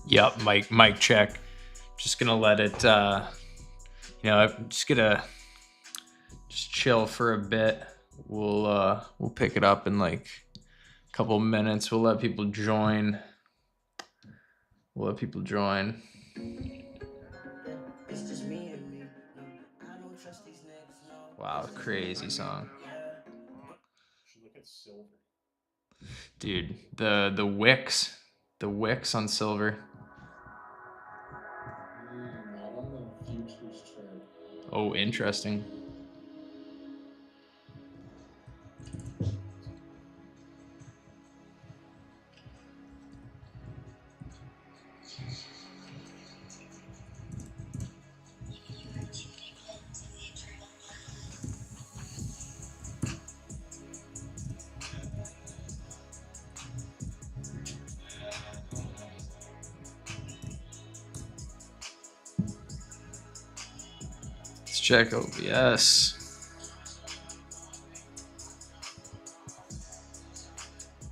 Yep, mic check. Just gonna let it, I'm just gonna chill for a bit. We'll pick it up in like a couple minutes. We'll let people join. Wow, crazy song. Dude, the Wicks on Silver. Not on the futures chart. Oh, interesting. Let's check OBS.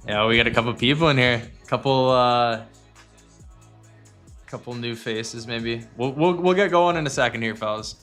Yeah, we got a couple people in here. Couple new faces, maybe. We'll get going in a second here, fellas.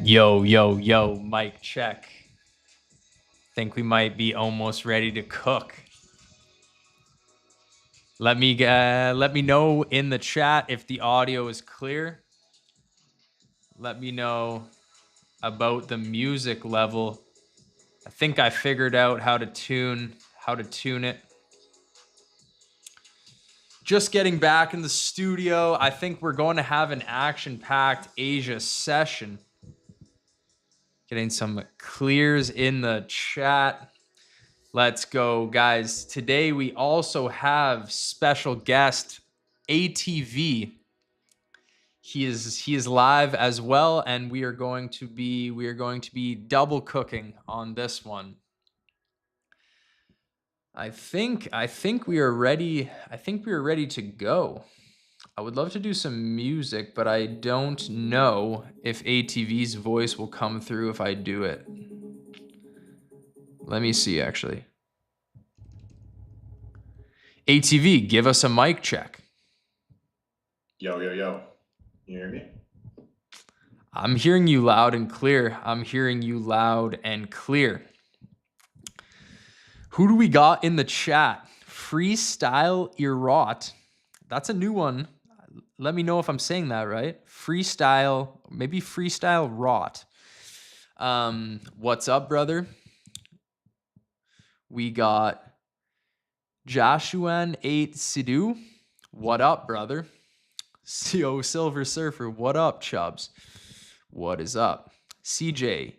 Yo, mic check. Think we might be almost ready to cook. Let me know in the chat if the audio is clear. Let me know about the music level. I think I figured out how to tune it. Just getting back in the studio. I think we're going to have an action-packed Asia session. Getting some clears in the chat. Let's go, guys. Today we also have special guest ATV. He is live as well, and we are going to be double cooking on this one. I think we are ready. I think we are ready to go. I would love to do some music, but I don't know if ATV's voice will come through if I do it. Let me see, actually. ATV, give us a mic check. Yo, yo, yo. You hear me? I'm hearing you loud and clear. I'm hearing you loud and clear. Who do we got in the chat? Freestyle Erot. That's a new one. Let me know if I'm saying that right. Freestyle, maybe Freestyle Rot. What's up, brother? We got Joshuan 8 Sidhu. What up, brother? CO Silver Surfer. What up, Chubbs? What is up? CJ.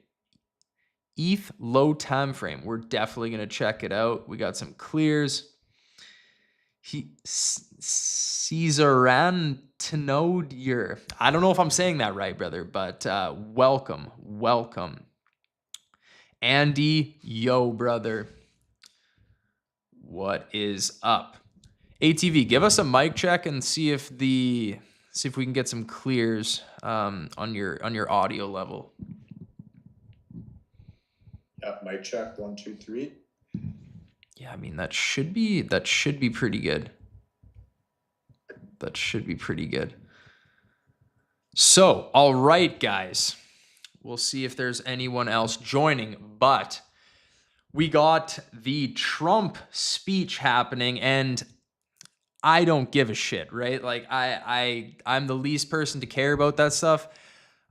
ETH low time frame. We're definitely going to check it out. We got some clears. Caesaran Tenodier. I don't know if I'm saying that right, brother, but welcome. Andy, yo, brother. What is up? ATV, give us a mic check and see if we can get some clears on your audio level. Yeah, mic check 1, 2, 3. Yeah, I mean that should be pretty good. That should be pretty good. So, all right, guys. We'll see if there's anyone else joining, but we got the Trump speech happening, and I don't give a shit, right? Like I'm the least person to care about that stuff.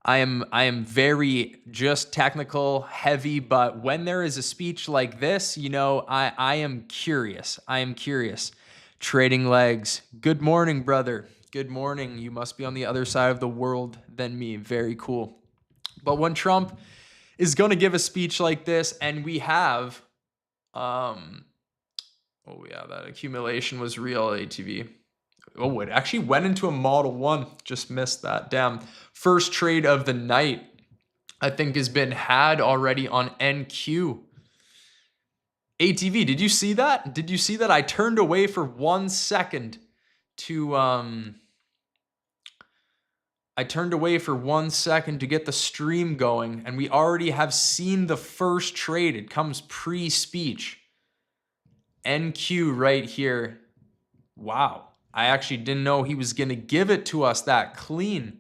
I am very just technical heavy, but when there is a speech like this, you know, I am curious. Trading legs. Good morning, brother. Good morning. You must be on the other side of the world than me. Very cool. But when Trump is going to give a speech like this, and we have, oh yeah, that accumulation was real, ATV. Oh, it actually went into a Model 1. Just missed that. Damn. First trade of the night, I think, has been had already on NQ. ATV, did you see that? Did you see that? I turned away for 1 second to get the stream going, and we already have seen the first trade. It comes pre-speech. NQ right here. Wow. I actually didn't know he was going to give it to us that clean.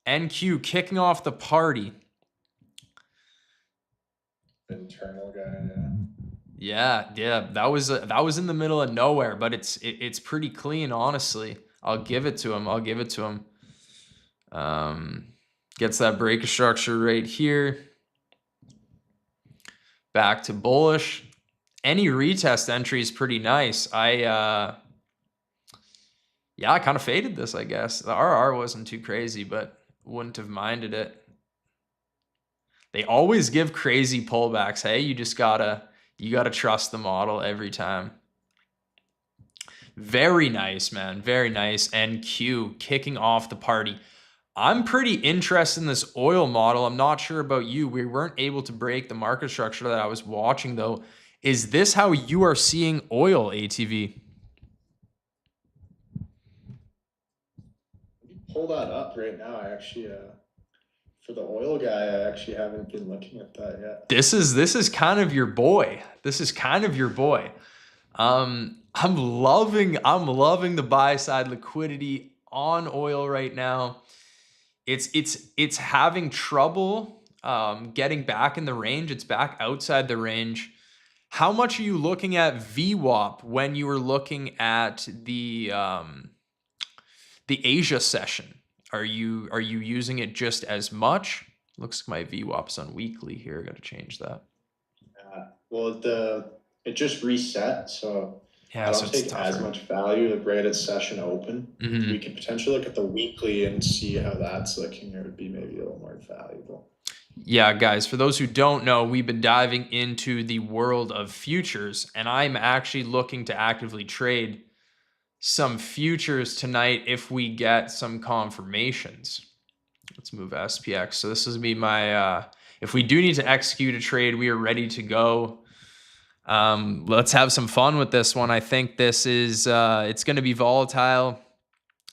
NQ kicking off the party. Internal guy, yeah. Yeah, that was in the middle of nowhere, but it's pretty clean, honestly. I'll give it to him. Gets that break of structure right here. Back to bullish. Any retest entry is pretty nice. I kind of faded this, I guess. The RR wasn't too crazy, but wouldn't have minded it. They always give crazy pullbacks. Hey, you gotta trust the model every time. Very nice, man. Very nice. NQ kicking off the party. I'm pretty interested in this oil model. I'm not sure about you. We weren't able to break the market structure that I was watching, though. Is this how you are seeing oil, ATV? Pull that up right now. I actually, for the oil guy, I actually haven't been looking at that yet. This is kind of your boy. I'm loving the buy side liquidity on oil right now. It's having trouble getting back in the range. It's back outside the range. How much are you looking at VWAP when you were looking at the Asia session? Are you using it just as much? Looks like my VWAP's on weekly here. Got to change that. Well, it just reset, so Yeah, I so don't it's take as tougher. much value like right at session open. Mhm. We could potentially look at the weekly and see how that's looking. It would be maybe a little more valuable. Yeah, guys, for those who don't know, we've been diving into the world of futures, and I'm actually looking to actively trade some futures tonight if we get some confirmations. Let's move SPX. So this is me my if we do need to execute a trade, we are ready to go. Let's have some fun with this one. I think this is it's going to be volatile.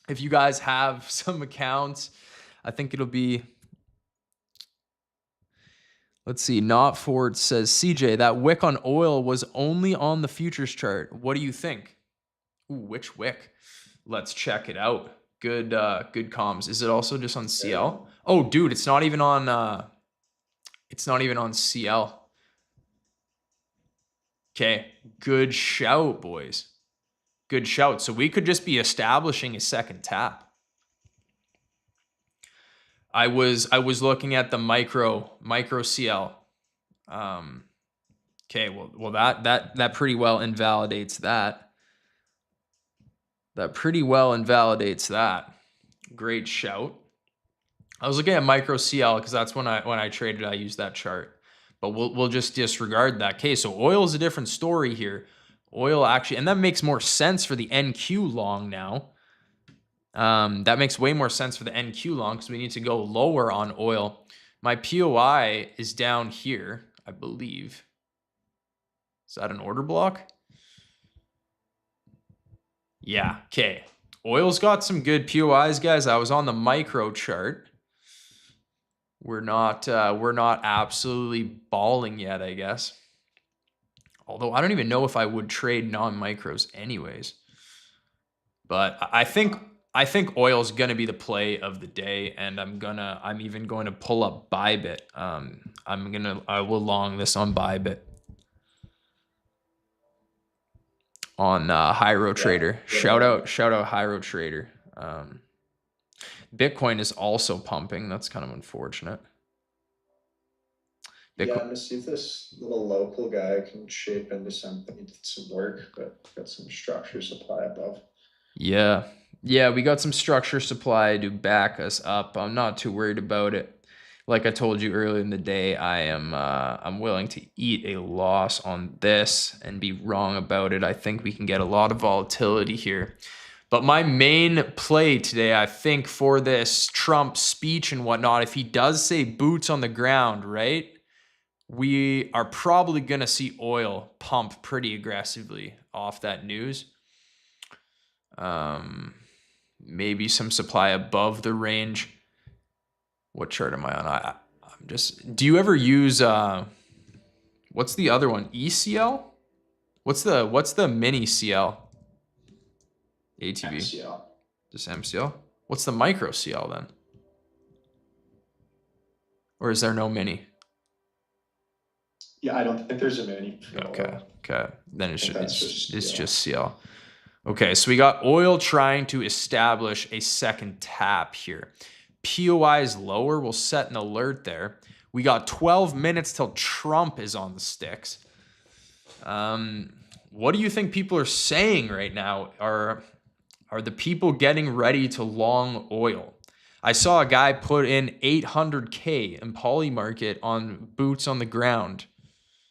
If you guys have some accounts, I think it'll be. Let's see. Not Ford says, CJ, that wick on oil was only on the futures chart. What do you think? Ooh, which wick? Let's check it out. Good comms. Is it also just on CL? Oh, dude, it's not even on CL. Okay, good shout, boys. Good shout. So we could just be establishing a second tap. I was looking at the micro CL. Okay, well that pretty well invalidates that. That pretty well invalidates that. Great shout. I was looking at micro CL because that's when I traded, I used that chart. But we'll just disregard that. Okay, so oil is a different story here. Oil actually, and that makes more sense for the NQ long now. That makes way more sense for the NQ long because we need to go lower on oil. My POI is down here, I believe. Is that an order block? Yeah, okay. Oil's got some good POIs, guys. I was on the micro chart. We're not absolutely balling yet, I guess. Although I don't even know if I would trade non-micros anyways. But I think oil's gonna be the play of the day, and I'm even going to pull up Bybit. I will long this on Bybit. On Hyro Trader. Shout out Hyro Trader. Bitcoin is also pumping. That's kind of unfortunate. Yeah, I'm gonna see if this little local guy can shape into something. He did some work, but got some structure supply above. Yeah, we got some structure supply to back us up. I'm not too worried about it. Like I told you earlier in the day, I'm willing to eat a loss on this and be wrong about it. I think we can get a lot of volatility here. But my main play today, I think, for this Trump speech and whatnot, if he does say boots on the ground, right? We are probably going to see oil pump pretty aggressively off that news. Maybe some supply above the range. What chart am I on? I'm just. Do you ever use what's the other one? ECL? What's the mini CL? ATB. MCL. Just MCL. What's the micro CL then? Or is there no mini? Yeah, I don't think there's a mini. Okay. Then it's just CL. Okay, so we got oil trying to establish a second tap here. POI is lower. We'll set an alert there. We got 12 minutes till Trump is on the sticks. What do you think people are saying right now? Are the people getting ready to long oil? I saw a guy put in 800K in Polymarket on boots on the ground.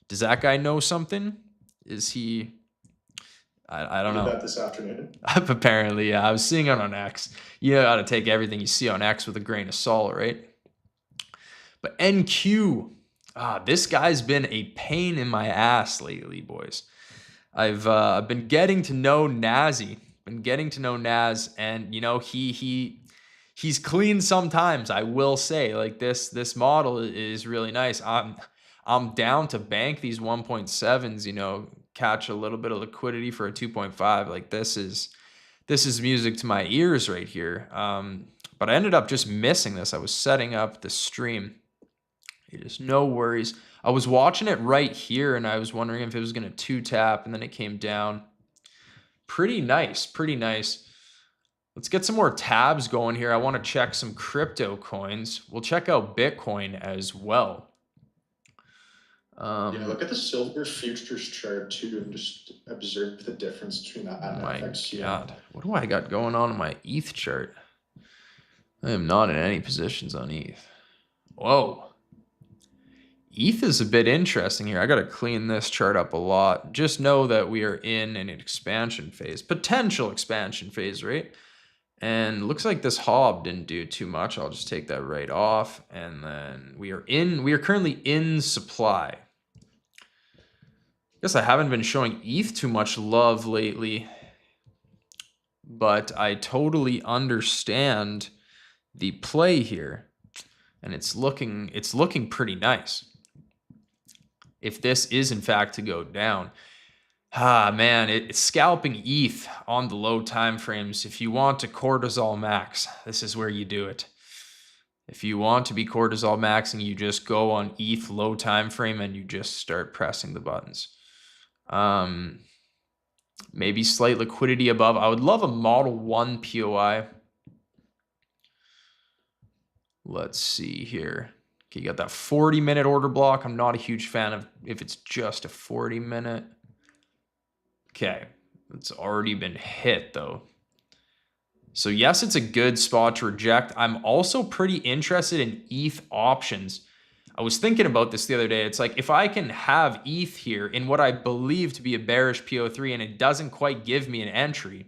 Does that guy know something? Is he... I don't know. Did that this afternoon? Apparently, yeah. I was seeing it on X. You got to take everything you see on X with a grain of salt, right? But NQ, this guy's been a pain in my ass lately, boys. I've been getting to know Nazi. And you know he's clean sometimes. I will say, like this model is really nice. I'm down to bank these 1.7s. You know, catch a little bit of liquidity for a 2.5. Like this is music to my ears right here. But I ended up just missing this. I was setting up the stream. Just no worries. I was watching it right here and I was wondering if it was going to 2-tap and then it came down. Pretty nice. Let's get some more tabs going here. I want to check some crypto coins. We'll check out Bitcoin as well. Yeah, look at the silver futures chart too, and just observe the difference between that and My FXCM. God, what do I got going on in my ETH chart? I am not in any positions on ETH. Whoa. ETH is a bit interesting here. I got to clean this chart up a lot. Just know that we are in an expansion phase, potential expansion phase, right? And looks like this hob didn't do too much. I'll just take that right off. And then we are currently in supply. Guess I haven't been showing ETH too much love lately, but I totally understand the play here, and it's looking pretty nice. If this is in fact to go down, man, it's scalping ETH on the low time frames. If you want to cortisol max, this is where you do it. If you want to be cortisol maxing, you just go on ETH low time frame and you just start pressing the buttons. Maybe slight liquidity above. I would love a Model 1 POI. Let's see here. Okay, you got that 40-minute order block. I'm not a huge fan of if it's just a 40-minute. Okay, it's already been hit though. So yes, it's a good spot to reject. I'm also pretty interested in ETH options. I was thinking about this the other day. It's like, if I can have ETH here in what I believe to be a bearish PO3 and it doesn't quite give me an entry,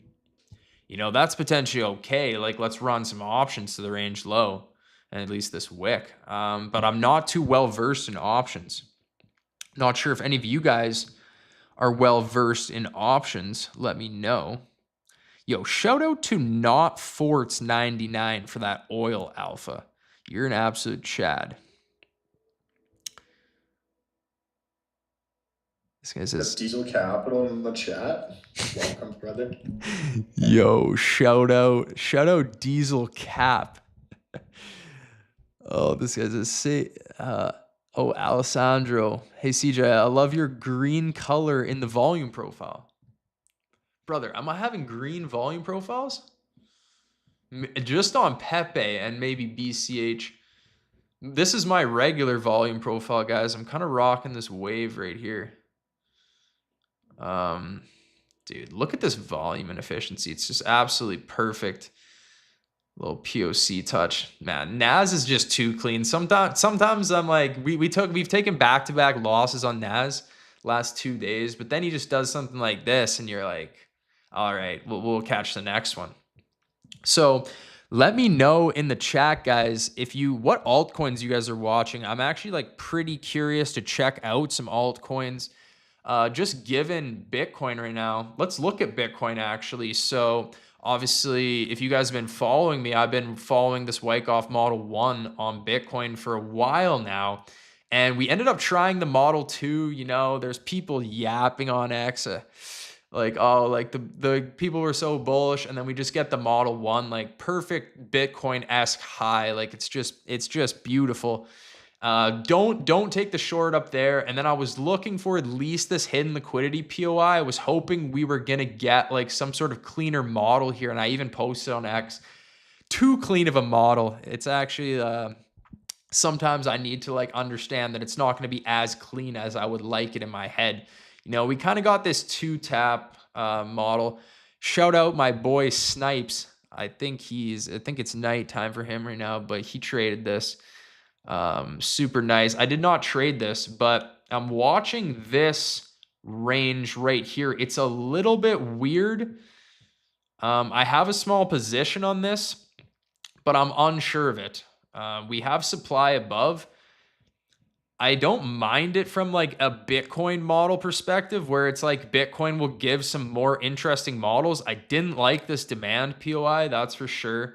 you know, that's potentially okay. Like, let's run some options to the range low and at least this wick. But I'm not too well versed in options. Not sure if any of you guys are well versed in options. Let me know. Yo, shout out to Not Forts 99 for that oil alpha. You're an absolute Chad. This guy says Diesel Capital in the chat. Welcome, brother. Yo, shout out Diesel Cap. Oh, this guy says oh, Alessandro. Hey CJ, I love your green color in the volume profile. Brother, am I having green volume profiles? Just on Pepe and maybe BCH. This is my regular volume profile, guys. I'm kind of rocking this wave right here. Dude, look at this volume and efficiency. It's just absolutely perfect. Little POC touch. Man, Naz is just too clean. Sometimes I'm like, we've taken back-to-back losses on Naz last 2 days, but then he just does something like this and you're like, all right, we'll catch the next one. So let me know in the chat, guys, what altcoins you guys are watching. I'm actually like pretty curious to check out some altcoins. Just given Bitcoin right now, let's look at Bitcoin actually. So obviously, if you guys have been following me, I've been following this Wyckoff Model 1 on Bitcoin for a while now. And we ended up trying the Model 2. You know, there's people yapping on X. Like, oh, like the people were so bullish, and then we just get the Model 1, like perfect Bitcoin-esque high. Like it's just beautiful. Don't take the short up there. And then I was looking for at least this hidden liquidity POI. I was hoping we were gonna get like some sort of cleaner model here, and I even posted on X. Too clean of a model. It's actually sometimes I need to like understand that it's not going to be as clean as I would like it in my head. You know, we kind of got this 2-tap model. Shout out my boy Snipes. I think it's nighttime for him right now, but he traded this. Super nice. I did not trade this, but I'm watching this range right here. It's a little bit weird. I have a small position on this, but I'm unsure of it. We have supply above. I don't mind it from like a Bitcoin model perspective, where it's like Bitcoin will give some more interesting models. I didn't like this demand POI, that's for sure.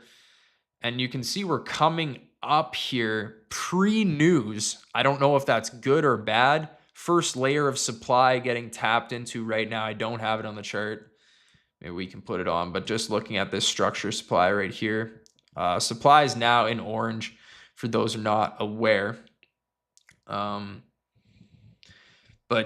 And you can see we're coming up here pre-news. I don't know if that's good or bad. First layer of supply getting tapped into right now. I don't have it on the chart. Maybe we can put it on, but just looking at this structure supply right here. Supply is now in orange for those who are not aware. But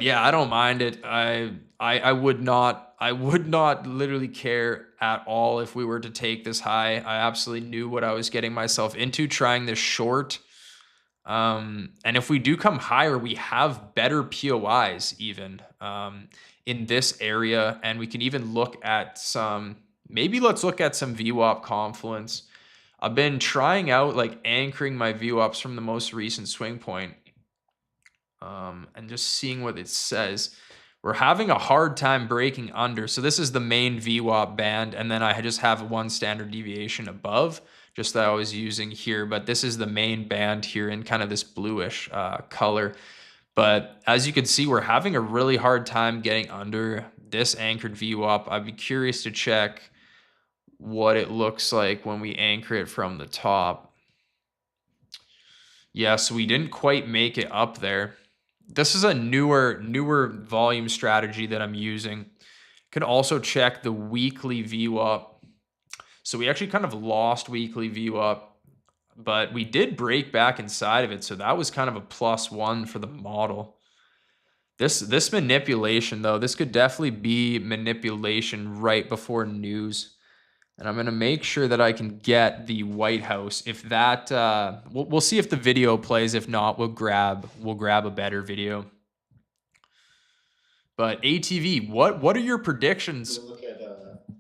yeah, I don't mind it. I would not I would not literally care at all if we were to take this high. I absolutely knew what I was getting myself into trying this short. And if we do come higher, we have better POIs even in this area. And we can even look at maybe let's look at some VWAP confluence. I've been trying out like anchoring my VWAPs from the most recent swing point and just seeing what it says. We're having a hard time breaking under. So this is the main VWAP band. And then I just have one standard deviation above, just that I was using here. But this is the main band here in kind of this bluish color. But as you can see, we're having a really hard time getting under this anchored VWAP. I'd be curious to check what it looks like when we anchor it from the top. Yeah, so we didn't quite make it up there. This is a newer volume strategy that I'm using. Could also check the weekly VWAP. So we actually kind of lost weekly VWAP, but we did break back inside of it. So that was kind of a +1 for the model. This manipulation though, this could definitely be manipulation right before news. And I'm going to make sure that I can get the White House. If that, we'll see if the video plays. If not, we'll grab a better video. But ATV, what are your predictions? Look at,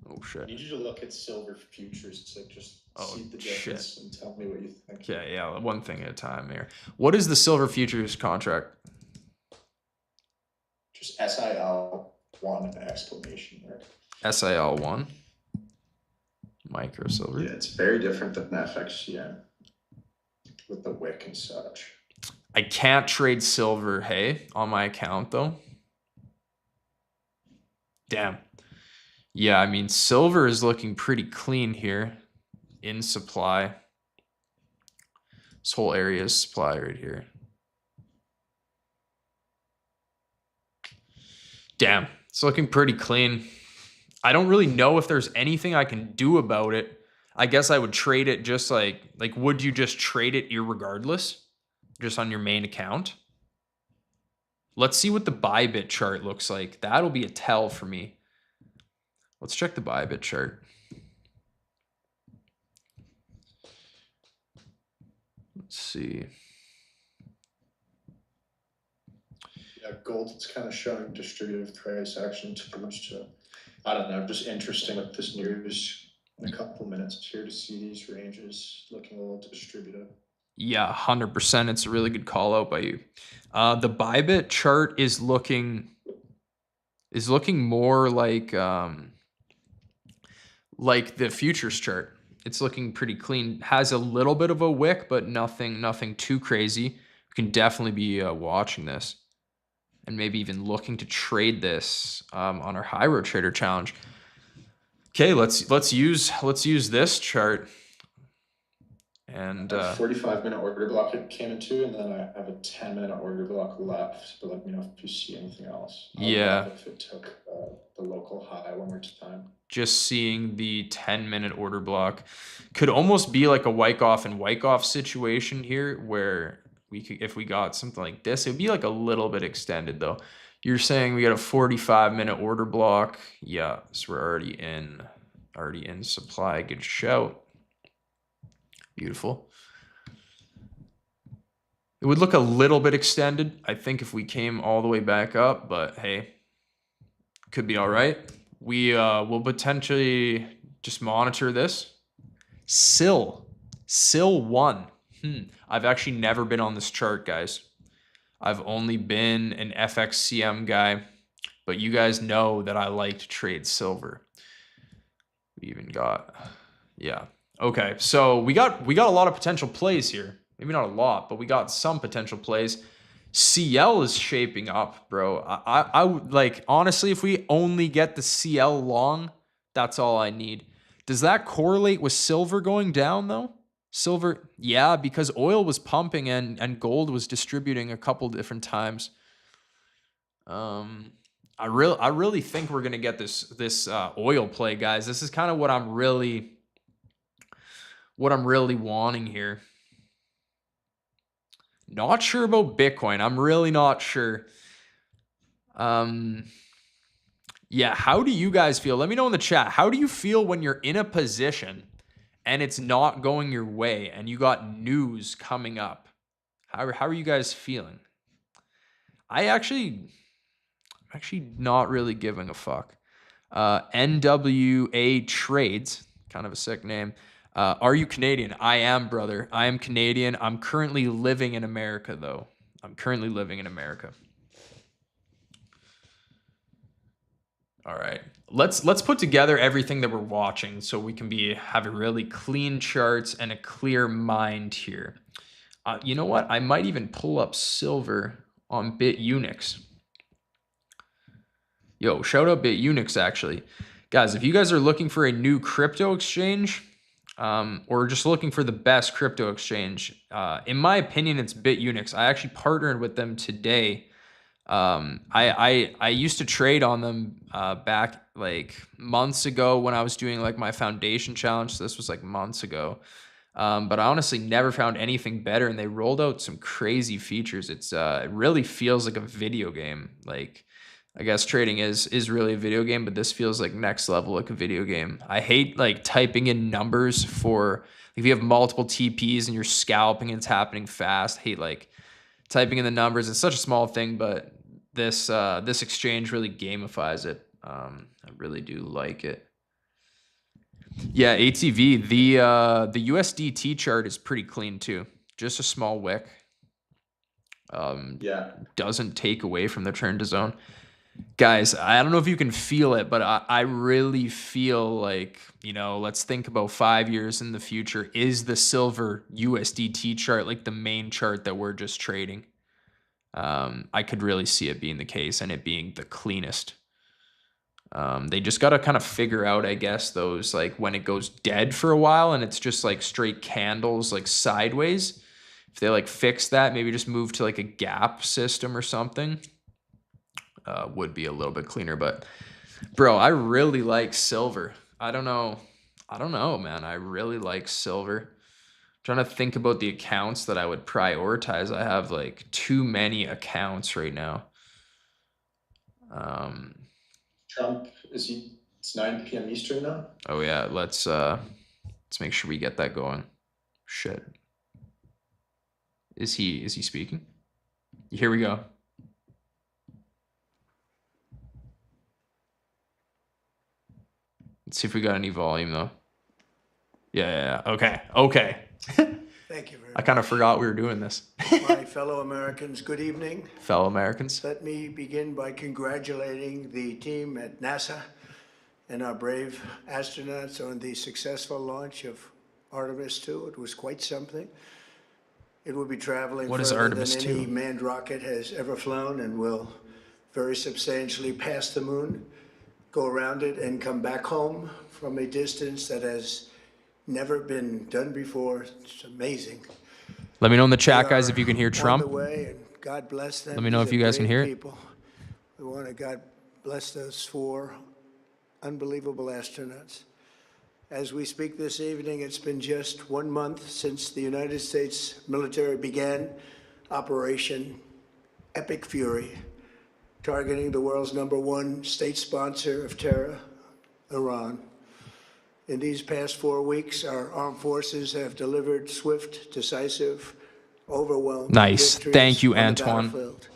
oh shit! I need you to look at silver futures to just see the difference and tell me what you think. Okay, yeah, one thing at a time here. What is the silver futures contract? Just SIL1 exclamation mark. SIL1. Micro silver. Yeah, it's very different than FXCM with the wick and such. I can't trade silver, hey, on my account though. Damn. Yeah, I mean, silver is looking pretty clean here in supply. This whole area is supply right here. Damn, it's looking pretty clean. I don't really know if there's anything I can do about it. I guess I would trade it just like would you just trade it irregardless? Just on your main account? Let's see what the Bybit chart looks like. That'll be a tell for me. Let's check the Bybit chart. Let's see. Yeah, gold is kind of showing distributive price action towards I don't know, just interesting with this news in a couple of minutes here to see these ranges looking a little distributive. Yeah, 100%. It's a really good call out by you. The Bybit chart is looking more like the futures chart. It's looking pretty clean. Has a little bit of a wick, but nothing too crazy. We can definitely be watching this. And maybe even looking to trade this on our High Road Trader challenge. Okay, let's use this chart. And 45-minute order block it came into, and then I have a 10-minute order block left. But let me know if you see anything else. Yeah. If it took the local high one more time. Just seeing the 10-minute order block could almost be like a Wyckoff and Wyckoff situation here, where we could, if we got something like this, it would be like a little bit extended though. You're saying we got a 45-minute order block. Yeah, so we're already in supply. Good shout. Beautiful. It would look a little bit extended, I think, if we came all the way back up, but hey, could be all right. We will potentially just monitor this. SIL 1. I've actually never been on this chart, guys. I've only been an FXCM guy, but you guys know that I like to trade silver. We even got, yeah. Okay, so we got a lot of potential plays here. Maybe not a lot, but we got some potential plays. CL is shaping up, bro. I would like, honestly, if we only get the CL long, that's all I need. Does that correlate with silver going down though? Silver, yeah, because oil was pumping and gold was distributing a couple different times. I really think we're gonna get this oil play, guys. This is kind of what I'm really wanting here. Not sure about Bitcoin. I'm really not sure. Yeah, how do you guys feel? Let me know in the chat. How do you feel when you're in a position and it's not going your way and you got news coming up? How are you guys feeling? I'm actually not really giving a fuck. NWA Trades, kind of a sick name. Are you Canadian? I am, brother. I am Canadian. I'm currently living in America, though. I'm currently living in America. All right. Let's put together everything that we're watching so we can have a really clean charts and a clear mind here. You know what? I might even pull up silver on BitUnix. Yo, shout out BitUnix, actually. Guys, if you guys are looking for a new crypto exchange, or just looking for the best crypto exchange, in my opinion, it's BitUnix. I actually partnered with them today. I used to trade on them back like months ago when I was doing like my foundation challenge. So this was like months ago. But I honestly never found anything better, and they rolled out some crazy features. It really feels like a video game. Like, I guess trading is really a video game, but this feels like next level, like a video game. I hate like typing in numbers for, if you have multiple TPs and you're scalping and it's happening fast. I hate like typing in the numbers. It's such a small thing, but this exchange really gamifies it. I really do like it. Yeah, ATV, the USDT chart is pretty clean too. Just a small wick. Doesn't take away from the trend to zone. Guys, I don't know if you can feel it, but I really feel like, let's think about 5 years in the future. Is the silver USDT chart like the main chart that we're just trading? I could really see it being the case and it being the cleanest. They just got to kind of figure out, I guess, those like when it goes dead for a while and it's just like straight candles like sideways. If they like fix that, maybe just move to like a gap system or something. Would be a little bit cleaner, but bro, I really like silver. I don't know, man. I really like silver. I'm trying to think about the accounts that I would prioritize. I have like too many accounts right now. Trump, it's 9 p.m. Eastern now? Oh yeah, let's make sure we get that going. Shit. Is he speaking? Here we go. Let's see if we got any volume though. Yeah. Okay. Thank you very much. I kind of forgot we were doing this. My fellow Americans, good evening. Fellow Americans. Let me begin by congratulating the team at NASA and our brave astronauts on the successful launch of Artemis II. It was quite something. It will be traveling further than any manned rocket has ever flown and will very substantially pass the moon, go around it, and come back home from a distance that has never been done before. It's amazing. Let me know in the chat, guys, if you can hear Trump. On the way, and God bless them. Let me know if you guys can hear it. We want to God bless those 4 unbelievable astronauts. As we speak this evening, it's been just 1 month since the United States military began Operation Epic Fury, targeting the world's #1 state sponsor of terror, Iran. In these past 4 weeks, our armed forces have delivered swift, decisive, overwhelming nice. victories. Thank you, on the Antoine. battlefield.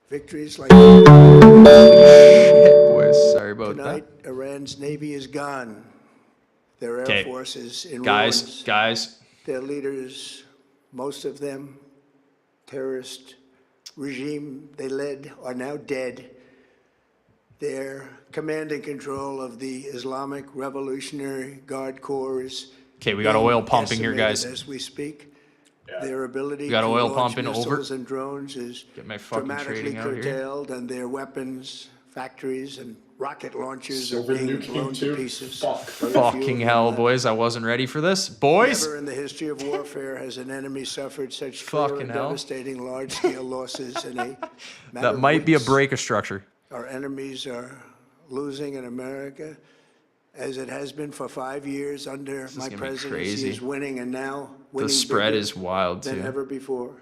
Victories like Shit, boys. Sorry about tonight, that. Iran's Navy is gone. Their Air Force is in ruins. Guys. Their leaders, most of them, terrorist regime they led, are now dead. Their command and control of the Islamic Revolutionary Guard Corps is okay. We got oil pumping here, guys. As we speak, their ability got to oil launch pumping missiles over. and drones is Get my fucking dramatically trading out here. curtailed, and their weapons, factories, and rocket launchers Silver are being nuking blown too? to pieces. Fucking hell, boys. I wasn't ready for this. Boys. Never in the history of warfare has an enemy suffered such Fucking clear and hell. devastating large-scale losses in a matter That of might be a weeks. break of structure. Our enemies are losing in America, as it has been for 5 years under my gonna be presidency. crazy. Is winning, and now The winning spread bigger is wild than too. ever before.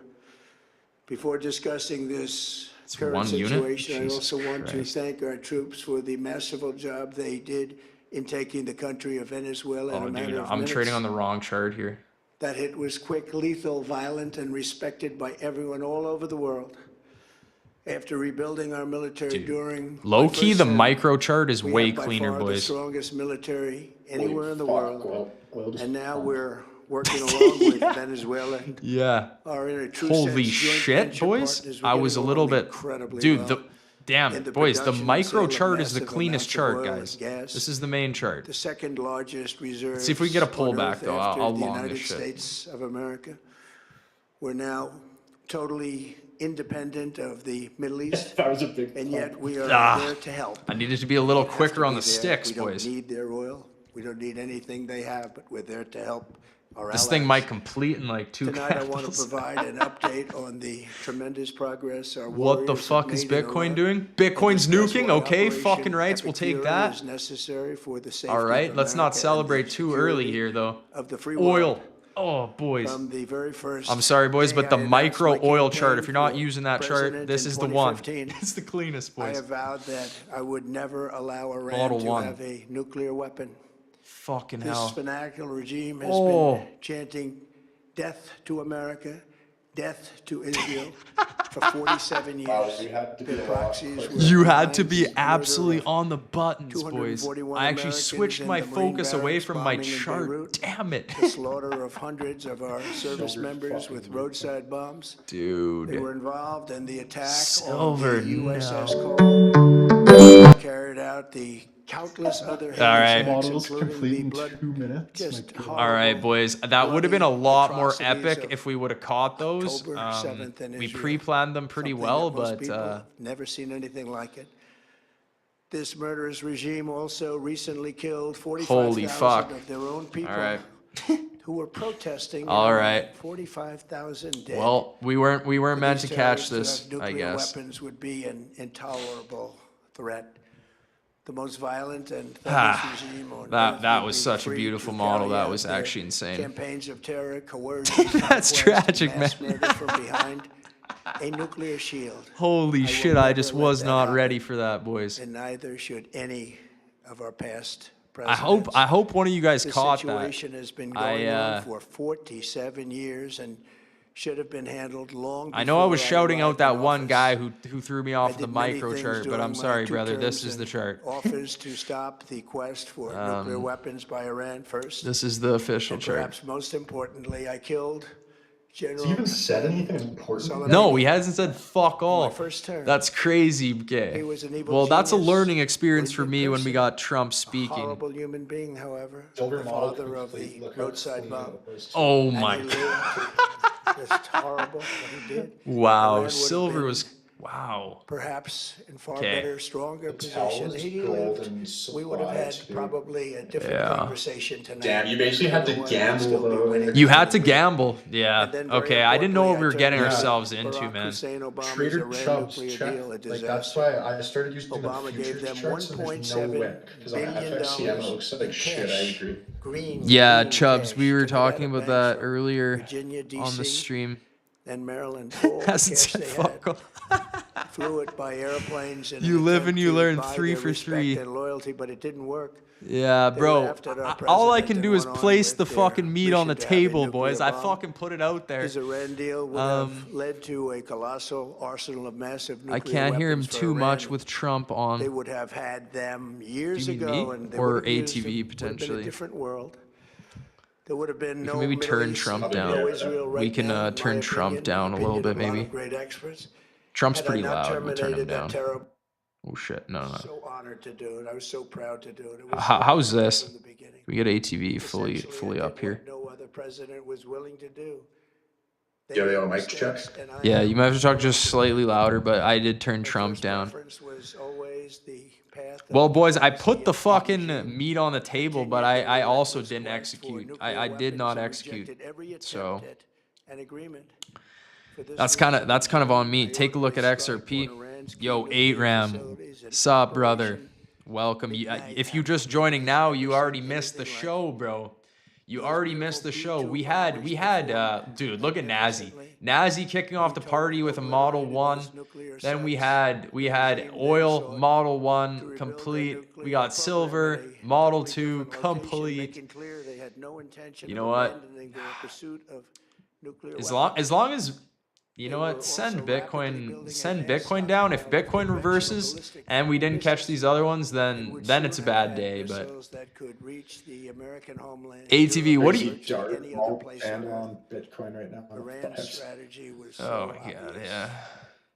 Before discussing this current one unit? situation. I Jesus also want to Christ. thank our troops for the masterful job they did in taking the country of Venezuela in Oh, a matter dude, of I'm minutes. trading on the wrong chart here. That hit was quick, lethal, violent, and respected by everyone all over the world. After rebuilding our military during my Low key, first the term, micro chart is we way have by cleaner, far the boys. strongest military anywhere in the Fuck, world. well, just And now calm. we're working along with Venezuela and Yeah. are in a true Holy sense joint shit, venture boys. partners. We're I was a getting little along bit. incredibly Dude, well. damn In it, the boys. The production and micro sale of chart is the massive cleanest amounts chart, of oil and guys. gas. This is the main chart. The second largest reserves. see if we can get a on pullback, Earth though. after I'll the long United this shit. States of America. We're now totally independent of the Middle East, That was a big and yet we are Ah. there to help. I needed to be a little We have quicker to on be the there. sticks, We don't boys. need their oil. We don't need anything they have, but we're there to help our This allies. thing might complete in like 2 Tonight, I want to candles. provide an update on the tremendous progress our What the warriors have fuck is made in Bitcoin Iraq doing? and Bitcoin's discuss nuking? why Okay, Operation fucking rights, we'll Epic take Fury that. is necessary for the safety All right, of let's not America and the celebrate too early security here, though. of the free Oil. world. Oh, boys. From the very first I'm sorry, boys, day but the I announced micro my oil chart, campaign if you're not for using that chart, president this in is the one. 2015, It's the cleanest, I boys. have vowed that I would never allow Iran Bottle to one. have a nuclear weapon. Fucking This hell. fanatical regime has Oh. been chanting death to America, death to Israel for 47 years. Wow, you had to be Their a lot proxies quicker. were You had to behind be the murder absolutely of on the buttons, boys. 241 I actually Americans switched in my the Marine focus away barracks from my bombing in chart. Beirut, Damn it. the slaughter of hundreds of our service Silver members with fucking roadside bombs. They Dude. were involved in the attack Silver, on the USS no. Cole. Carried out the countless other heinous right. acts, Models including complete the in blood 2 minutes. just My God. All right, horrible, boys. That would have been a bloody lot more atrocities epic of if we would have caught those. October 7th in We Israel. pre-planned them pretty Something well, that most but people have never seen anything like it. This murderous regime also recently killed 45,000 fuck. of their own people all right. who were protesting. All and right. 45,000 dead. Well, we weren't meant to These catch terrorists this, who have I nuclear guess. weapons would be an intolerable threat. The most violent and Ah, thuggish regime on that- earth that would was be such a free beautiful to model. carry That out was their actually insane. Campaigns of terror, coercion, That's conquest, tragic, and mass man. murder from behind a nuclear shield. Holy will shit, I never just let was that not happen. ready for that, boys. And neither should any of our past I presidents. hope one of you guys The caught that. situation has been I, going uh, on for 47 years and should have been handled long before I know I was shouting out arrived that in one office. guy who threw me I off the did many micro things chart, but during I'm my sorry, 2 brother. This terms is the in chart. Office to stop the quest for nuclear weapons by Iran first. This is the official And chart. perhaps most importantly, I killed General. Has he even said anything important? No, he hasn't said fuck all. first term. That's crazy, gay. He was an evil Well, that's a genius, learning experience for wicked me when we person, got Trump speaking. Horrible human being, however, Silver the model father of complete. the Look how roadside clean bomb. it was. Oh And my he god. lived just horrible what he did. Wow, Iran would have silver been was wow. perhaps in far Okay. better, stronger towel position. is He golden lived, we would have had supply, too. probably a different Yeah. conversation tonight. Damn, you basically had to Everyone would gamble still be though. winning. You had to gamble. Yeah. And then very Okay, I didn't know what we were importantly, getting I turned ourselves Barack into, man. Hussein Obama's Trader Iran Chubb's nuclear check. deal a Like that's disaster. why I started using Obama the gave futures them charts and there's no $1.7 wick. Because on billion FXCM it looks like in shit, I cash. agree. Green. Yeah, green Chubbs, cash we were coming out of talking about banks that from earlier Virginia, on the DC, stream. and Maryland. All the Hasn't cash said they fuck had. all. Flew it by airplanes. In an You live attempt and you to learn, buy 3 their for respect 3. and loyalty, but it didn't work. Yeah, They bro. laughed at our All I president can and do is went on place with the their fucking meat on the mission to have a table, nuclear boys. I bomb. fucking put it out there. His Iran deal would have led to a colossal arsenal of massive nuclear I can't hear him weapons for too much Iran. with Trump They on. would have had them years Do you mean ago, me? and they Or would have used ATV them. Would have been potentially? a different world. There would have been We no can maybe Middle turn East, Trump no down. Israel right We can, now, in turn my Trump opinion, down the a little opinion bit, of lot maybe. of great experts. Trump's Had I pretty not loud. We turn him terminated that down. terrible- Oh shit, no, no. So honored to do it. I was so proud to do it. It was How's so this? from the beginning. We get ATV fully Essentially, I up did here. what no other president was willing to do. They Yeah, they made all mic mistakes, check? and I Yeah, know you might have to talk just my slightly louder, but I did turn Trump first down. preference was always the path of Well, boys, I diplomacy put the and fucking regime. meat on the table, but Continued I their also relentless didn't quest for execute. nuclear I did not weapons and execute. rejected every attempt So at an agreement. For this that's reason, kind of on me. I Take a look at openly struck XRP. on Iran's key Yo, nuclear 8RAM. facilities and Sup, brother? Operation Welcome. Midnight If you Hammer. just joining now, you Never already seen missed the anything like show, bro. You already missed the show. We had, dude, look at Nazi. Nazi kicking off the party with a Model 1. Then we had oil, Model 1, complete. We got silver, Model 2, complete. You know what? As long as, you know what, send Bitcoin down. If Bitcoin reverses and we didn't catch these other ones, then it's a bad day. But ATV, what do you? And on Bitcoin right now. Iran's strategy was so Oh my God, obvious. yeah.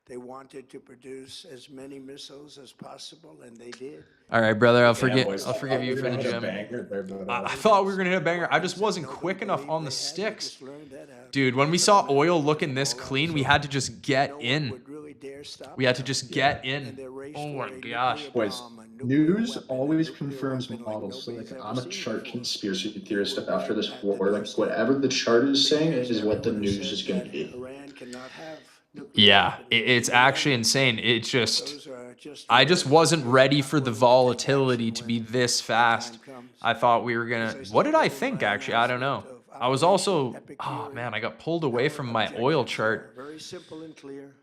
They wanted to produce as many missiles as possible, and they did. All right, brother. I'll forgive you We're for the gonna hit a gym. banger there, but, I thought we were gonna hit a banger. I just wasn't quick enough on the They had, sticks. just learned that out. Dude, when we saw oil looking this clean, we had to just get No one in. would really dare stop We had to them. just get And in. they raced Oh for my a nuclear gosh. Boys, bomb, a nuclear news weapon, a always nuclear confirms weapon models. So nobody's like, ever I'm a seen chart before. conspiracy theorist after this That war. Like, person- whatever the chart is saying is what the Everyone news said is going to that be. Iran cannot have nuclear Yeah, weapons. it's actually insane. It just, Those are just I just words. wasn't ready for the We'll take volatility action to be when this the fast. time comes. I thought we were gonna. What did I think? Actually, I don't know. I was also. Oh man, I got pulled away from my oil chart. Very simple and clear.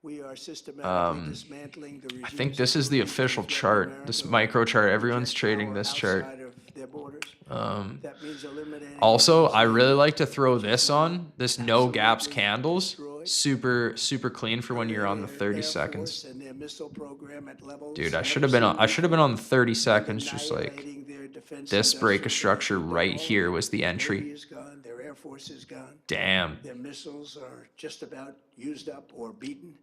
We are systematically dismantling the I think this is the official chart. This micro chart. Everyone's trading this chart. Also, I really like to throw this on. This no gaps candles. Super clean for when you're on the 30 seconds. Dude, I should have been on the 30 seconds, just like this break of structure right here was the entry. Their Air Force is gone. Damn. Their missiles are just about used up or beaten.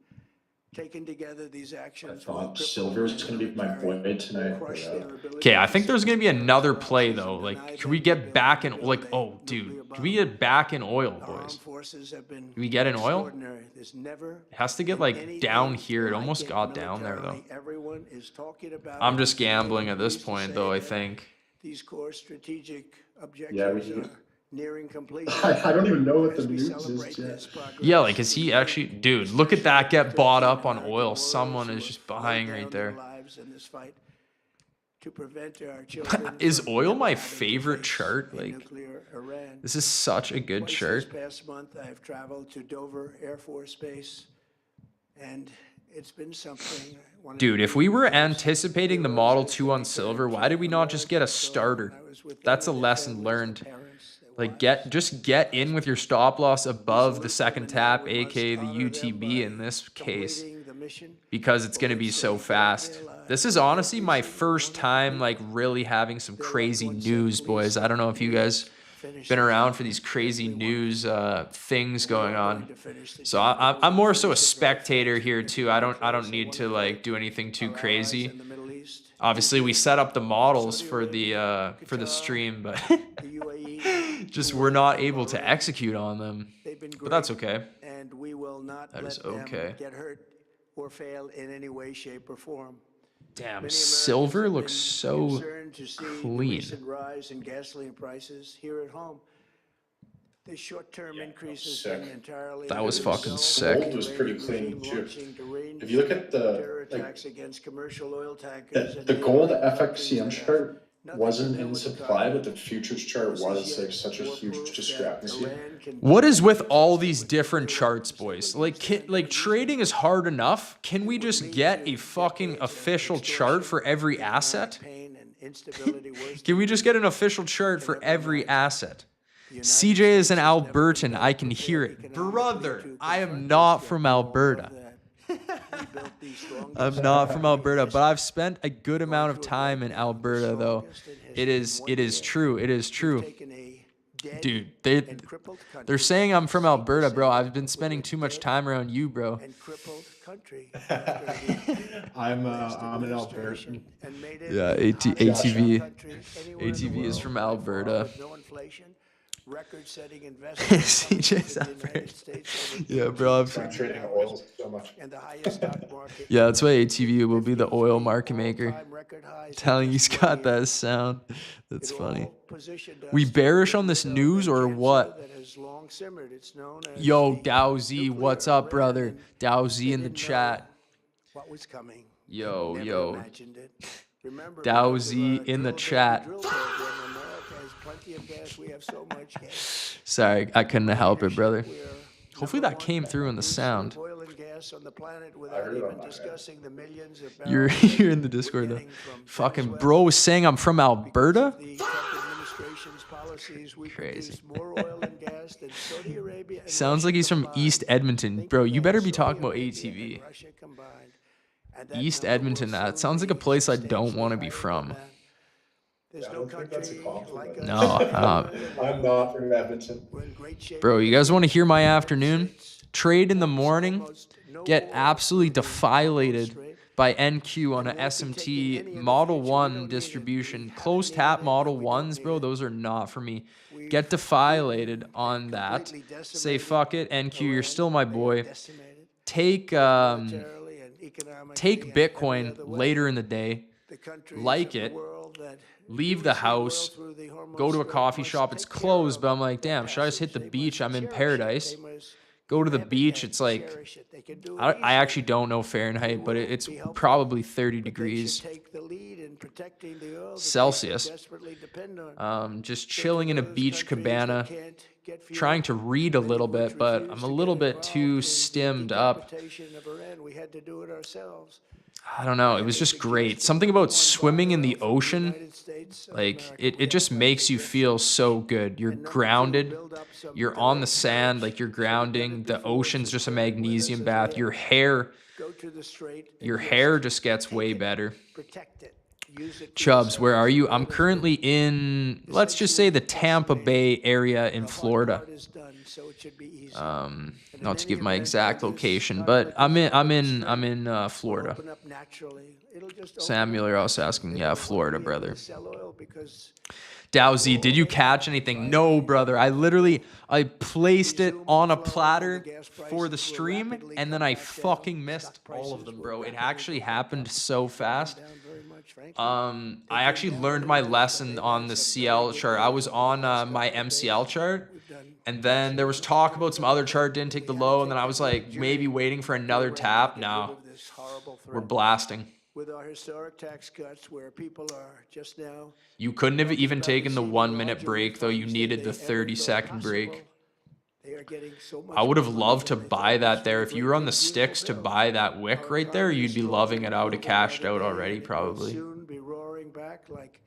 Taken together, these actions will Thought cripple silver is going to be my boy tonight. crush But, their ability Okay, I to think there's gonna be sustain another their play forces though. and Like, deny can we them get the back in? ability to Like, build oh, a dude, nuclear can we bomb. get back in oil, Our armed boys? forces have been we get in oil? extraordinary. There's never It has to get been like anything down here. It like almost it got down there though. militarily. Everyone is talking about I'm it. just gambling at this Used to point say though. I that think. These core strategic Yeah, objectives we- are nearing completion. I don't even know what As the we news celebrate is yet. this progress, Yeah, like, is he actually, dude? Look at that get bought up on 13 oil. American Someone warriors is who just have laid buying down right their there. lives in this fight to prevent our children Is from oil never my having to favorite face chart? a Like, nuclear Iran. this is such a good Twice chart. This past month, I have traveled to Dover Air Force Base, and it's been something. One of the Dude, if we were great anticipating the heroes Model that 2 on we silver, could why did we not just get a so starter? I was with That's a them and their lesson families, learned. their parents, their Like, wives. just get in with your stop loss above the These second women, tap, we must aka the honor them UTB in by this case, completing the mission because it's going to be so fast. This is honestly my first time, like, really having some crazy news, boys. I don't know if you guys been around for these crazy news things going on. So I'm more so a spectator here too. I don't need to like do anything too crazy. Obviously, we set up the models for the stream, but just we're not able to execute on them. But that's okay. And we will not That let is them okay. get hurt or fail in any way, shape, or form. Damn, Many Americans silver have looks been so concerned to see the clean. recent rise in gasoline prices here at home. The short-term increases sick. in entirely. That was unknown fucking sick. Gold was pretty clean, regime too. launching deranged If you look at the, terror like, attacks against commercial oil tankers and the gold neighboring FXCM countries that chart have nothing to wasn't do in with the supply, conflict. but the futures chart This is was yet like such a more huge proof that discrepancy. Iran can What is with all these different charts, boys? Like, trading is hard enough. Can we just get a fucking official chart for every asset? pain and instability worse Can we just get an official chart for every asset? CJ is an Albertan. I can hear it. Brother, I am not from Alberta. I'm not from Alberta, but I've spent a good amount of time in Alberta, though. It is true. It is true. Dude, they're saying I'm from Alberta, bro. I've been spending too much time around you, bro. and crippled country. I'm an Albertan. Yeah, ATV is from Alberta. No inflation, record-setting investment CJ's in the United States over Yeah, bro. I'm trading oil so much. and the highest stock market. Yeah, that's why ATV will be the oil market maker. All-time record highs Telling in he's just got 1 that year. sound. That's It funny. all positioned us We to bearish on this reverse news or cancer what? that has long simmered. It's known as Yo, the Dow Z, what's nuclear up, brother? Iran. Dow Z They in the didn't know chat. what was coming. Yo, Never yo. imagined it. Remember, Dow because of Z a in the drill, chat. drill program, America has plenty of and gas. We have so much gas. Sorry, I couldn't help it, brother. We're Hopefully number that one came through in the producer sound. of oil and gas on the planet without heard it on even my end. discussing the millions of You're barrels that you're in the we're Discord though. getting from Fucking Venezuela. bro was saying I'm from Because Alberta. of the Trump administration's policies, we Crazy. produce more oil and gas than Saudi Arabia and Sounds Russia like he's from combined. East Edmonton, Think bro. of You that, better be Saudi talking about Arabia and ATV. Russia combined. And that East number will Edmonton. That soon sounds like a be place I don't substantially want to be higher than from. that. There's I no don't think that's a country compliment. like us. No, I'm not from Edmonton. We're in great shape. Bro, you guys want to hear my afternoon? Trade in the morning, get absolutely defilated by NQ on a SMT Model 1 distribution. Closed tap Model 1s, bro, those are not for me. Get defilated on that. Say, fuck it, NQ, you're still my boy. Take Bitcoin later in the day, like it, leave the house, go to a coffee shop. It's closed, but I'm like, damn, should I just hit the beach? I'm in paradise. Go to the beach. It's like, I actually don't know Fahrenheit, but it's probably 30 degrees Celsius. Just chilling in a beach cabana, trying to read a little bit, but I'm a little bit too stimmed up. I don't know. It was just great. Something about swimming in the ocean, like it just makes you feel so good. You're grounded. You're on the sand, like you're grounding. The ocean's just a magnesium bath. Your hair just gets way better. Chubbs, where are you? I'm currently in, let's just say, the Tampa Bay area in Florida. Not to give my exact location, but I'm in Florida. Samuel, you're also asking, yeah, Florida, brother. Dowsy, did you catch anything? No, brother. I placed it on a platter for the stream, and then I fucking missed all of them, bro. It actually happened so fast. I actually learned my lesson on the CL chart. I was on my MCL chart, and then there was talk about some other chart didn't take the low, and then I was like maybe waiting for another tap. No, we're blasting. With our historic tax cuts, where people are just now. You couldn't have even taken the 1 minute break, though. You needed the 30-second break. I would have loved to buy that there. If you were on the sticks to buy that wick right there, you'd be loving it. I would have cashed out already, probably. Soon be roaring back like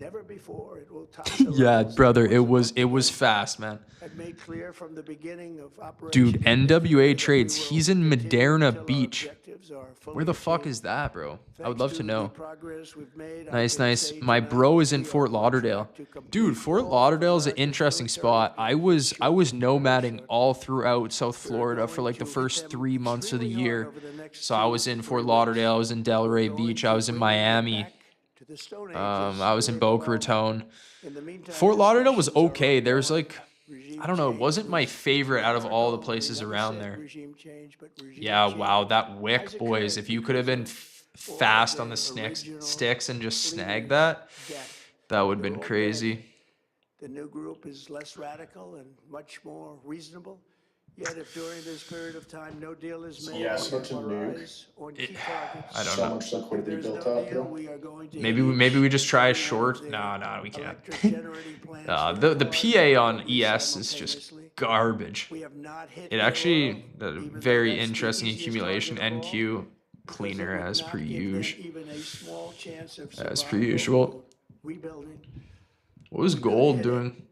never before. It will top Yeah, brother, it was fast, man. made clear from the beginning of Dude, NWA Trades, he's in Maderna Beach. Where the fuck is that, bro? I would love to know. Nice, nice. My bro is in Fort Lauderdale. Dude, Fort Lauderdale is an interesting spot. I was nomading all throughout South Florida for like the first 3 months of the year. So I was in Fort Lauderdale, I was in Delray Beach, I was in Miami. I was in Boca Raton. Fort Lauderdale was okay. There's like, I don't know, it wasn't my favorite out of all the places around there. Yeah, wow, that wick, boys. If you could have been fast on the sticks and just snag that, that would have been crazy. The new group is less radical and much more reasonable. Yet if during this period of time no deal is made, Yeah, such a nuke. I don't So know. much liquidity built up, though. Maybe we just try a short. No, we can't. The PA on ES is just garbage. It actually very interesting accumulation. NQ cleaner as per usual. As per usual. What was gold doing?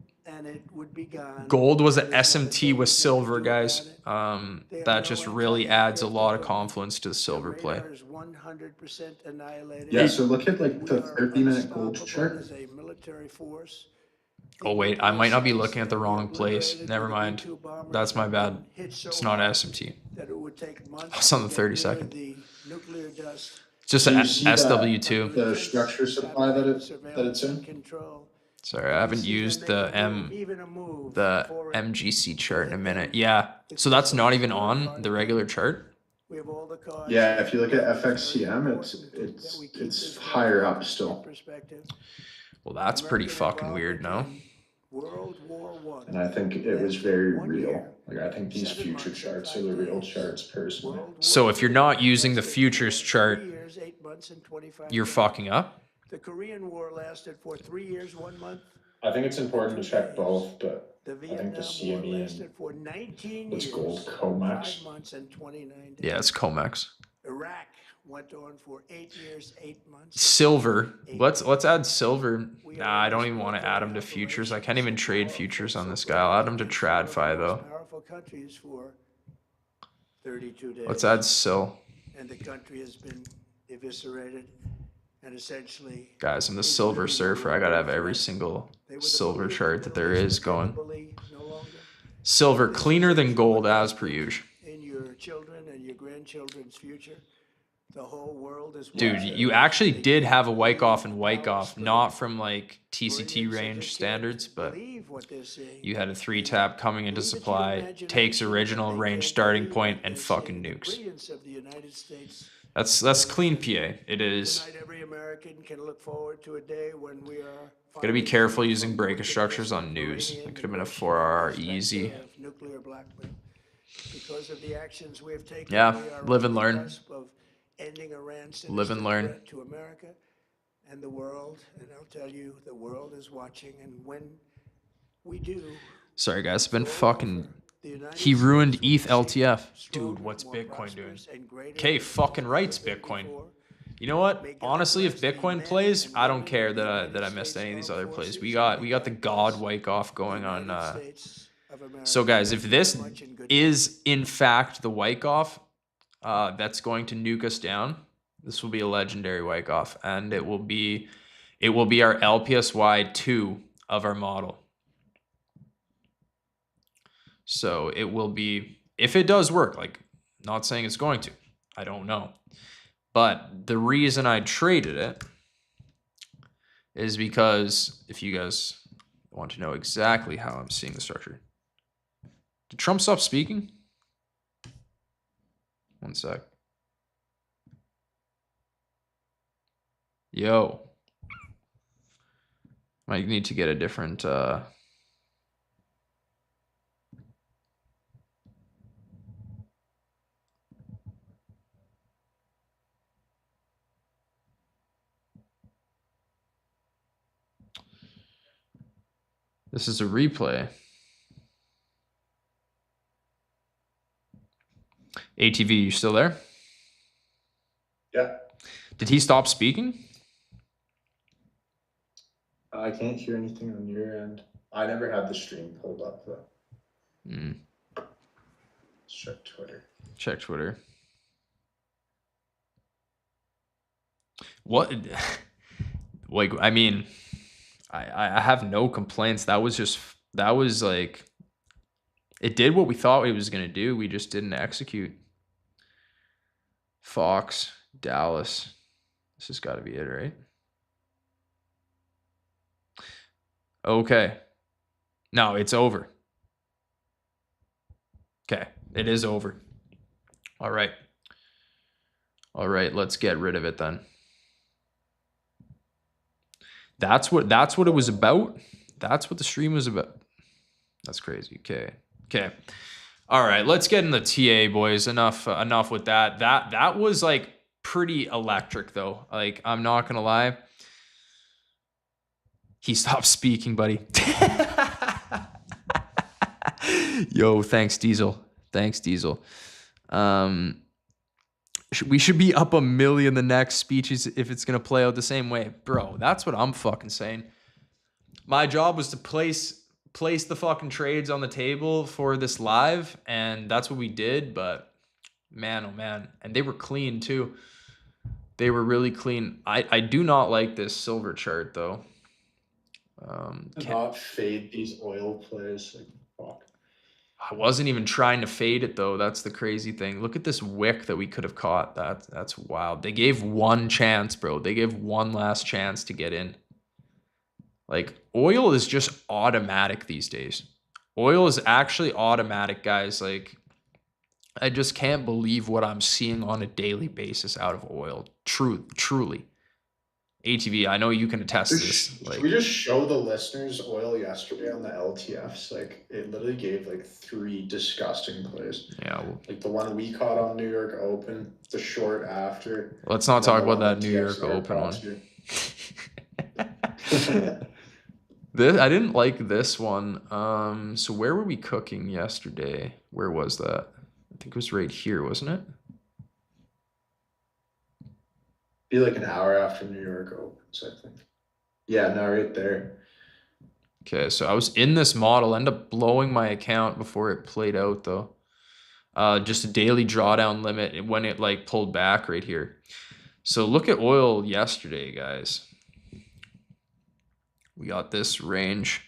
Gold was an SMT with silver, guys. That just really adds a lot of confluence to the silver play. Yeah, so look at like the 30-minute gold chart. Oh wait, I might not be looking at the wrong place. Never mind. That's my bad. It's not SMT. It's on the 32nd. It's just an SW2. The structure supply that it's in. Sorry, I haven't used the MGC chart in a minute. Yeah, so that's not even on the regular chart. Yeah, if you look at FXCM, it's higher up still. Well, that's pretty fucking weird, no? And I think it was very real. Like, I think these future charts are the real charts personally. So if you're not using the futures chart, you're fucking up? The Korean War lasted for 3 years, 1 month. I think it's important to check both, but The I think the Vietnam War CME lasted and for 19 what's years, gold, 5 COMEX. months and 29 days. Yeah, it's Comex. Iraq went on for 8 years, 8 months. and Silver. 8 Let's add silver. We Nah, are I don't this even want to add him to military futures. I operation can't even so trade powerful, futures on so this guy. I'll add him to against one of the TradFi most though. powerful countries for 32 days. Let's add Sil. And the country has been eviscerated and essentially. Guys, I'm the silver surfer. I gotta have every single silver chart that there is going. No longer. Silver cleaner than gold as per usual. In your children and your grandchildren's future, the whole world is. Dude, watching. you actually did have a Wyckoff and Power Wyckoff, screen. not from like TCT Brilliance, I range just standards, can't but believe what they're saying. you had a 3-tap coming into Leave it to your supply, imagination takes that original they range can't starting believe point, what and they're fucking saying. The nukes. brilliance of the United States. That's clean PA. It is. Tonight, every American can look forward to a day when we are. Gotta be finally careful free using from breaker wickedness structures on of news. Iranian It could have been a aggression 4R and the easy. specter of nuclear blackmail. Because of the actions we have taken, Yeah, we are live on and the learn. cusp of ending Iran's Live and sinister learn. threat to America and the world. And I'll tell you, the world is watching. And when we do, Sorry guys, I've been it's all fucking. over. The United He ruined States will be ETH safer, LTF. Dude, stronger, what's more Bitcoin doing? prosperous, and greater Okay, than fucking it's rights, ever been Bitcoin. before. You know what? May God Honestly, if bless the Bitcoin men plays, and I don't women care of the that I United missed States any of these Armed other plays. Forces, We and may got the God bless Wyckoff the going on. United States of America. So guys, if Thank you this very much and good night. is in fact the Wyckoff that's going to nuke us down, this will be a legendary Wyckoff, and it will be our LPSY 2 of our model. So it will be, if it does work, like, not saying it's going to, I don't know. But the reason I traded it is because if you guys want to know exactly how I'm seeing the structure. Did Trump stop speaking? One sec. Yo. Might need to get a different this is a replay. ATV, you still there? Yeah, Did he stop speaking? I can't hear anything on your end. I never had the stream pulled up though. Let's check Twitter. Check Twitter. What? Like, I mean, I have no complaints. That was like, it did what we thought it was going to do. We just didn't execute. Fox, Dallas. This has got to be it, right? Okay. No, it's over. Okay, it is over. All right. All right, let's get rid of it then. That's what it was about. That's what the stream was about. That's crazy. Okay. All right, let's get in the TA, boys. Enough with that. That was like pretty electric though. Like, I'm not gonna lie. He stopped speaking, buddy. Yo, thanks, Diesel. We should be up 1 million the next speeches if it's gonna play out the same way, bro. That's what I'm fucking saying. My job was to place the fucking trades on the table for this live, and that's what we did. But man, oh man, and they were clean too. They were really clean. I do not like this silver chart though. Not fade these oil plays. Like, fuck. I wasn't even trying to fade it though. That's the crazy thing. Look at this wick that we could have caught. That's wild. They gave one chance, bro. They gave one last chance to get in. Like, oil is just automatic these days. Oil is actually automatic, guys. Like, I just can't believe what I'm seeing on a daily basis out of oil. Truly. ATV, I know you can attest to this. Should we just show the listeners oil yesterday on the LTFs? Like, it literally gave like 3 disgusting plays. Yeah. Like the one we caught on New York Open, the short after. Let's not talk about that the New York TXR Open caught one. you. I didn't like this one. So where were we cooking yesterday? Where was that? I think it was right here, wasn't it? Be like an hour after New York opens, I think. Yeah, no, right there. Okay, so I was in this model, ended up blowing my account before it played out though. Just a daily drawdown limit when it like pulled back right here. So look at oil yesterday, guys. We got this range.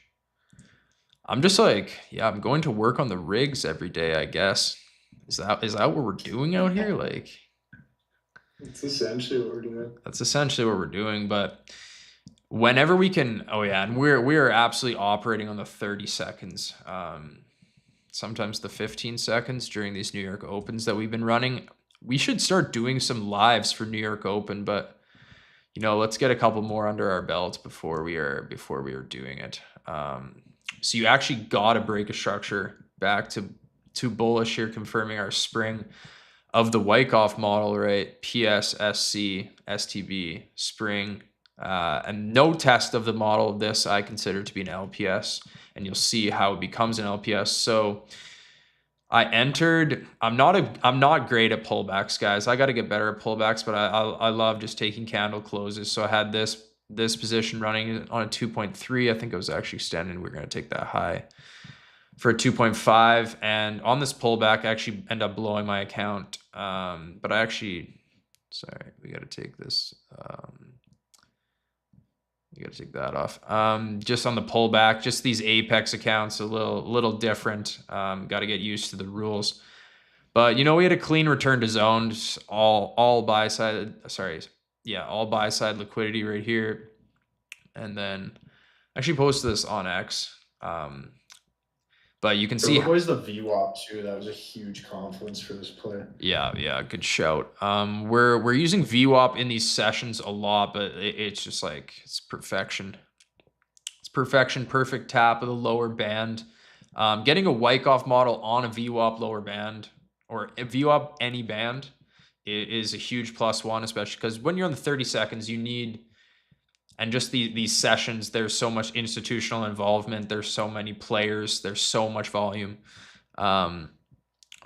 I'm just like, yeah, I'm going to work on the rigs every day, I guess. Is that what we're doing out here? Like, It's essentially what we're doing. that's essentially what we're doing. But whenever we can, oh yeah, and we are absolutely operating on the 30 seconds. Sometimes the 15 seconds during these New York Opens that we've been running. We should start doing some lives for New York Open, but you know, let's get a couple more under our belts before we are doing it. So you actually got to break a structure back to bullish here, confirming our spring of the Wyckoff model, right? PSSC, STB, spring, and no test of the model of this I consider to be an LPS, and you'll see how it becomes an LPS. So I entered. I'm not great at pullbacks, guys. I got to get better at pullbacks, but I love just taking candle closes. So I had this position running on a 2.3. I think it was actually extended. We're going to take that high for a 2.5, and on this pullback, I actually end up blowing my account. But I actually, sorry, we got to take this. You got to take that off. Just on the pullback, just these Apex accounts, a little different. Got to get used to the rules. But you know, we had a clean return to zone, just all buy side. Sorry, yeah, all buy side liquidity right here, and then I actually posted this on X. But you can see There was the VWAP too. That was a huge confluence for this play. yeah, good shout. We're using VWAP in these sessions a lot, but it's just like it's perfection. It's perfection, perfect tap of the lower band. Getting a Wyckoff model on a VWAP lower band or a VWAP any band is a huge +1, especially because when you're on the 30 seconds, you need, and just these sessions, there's so much institutional involvement. There's so many players. There's so much volume. That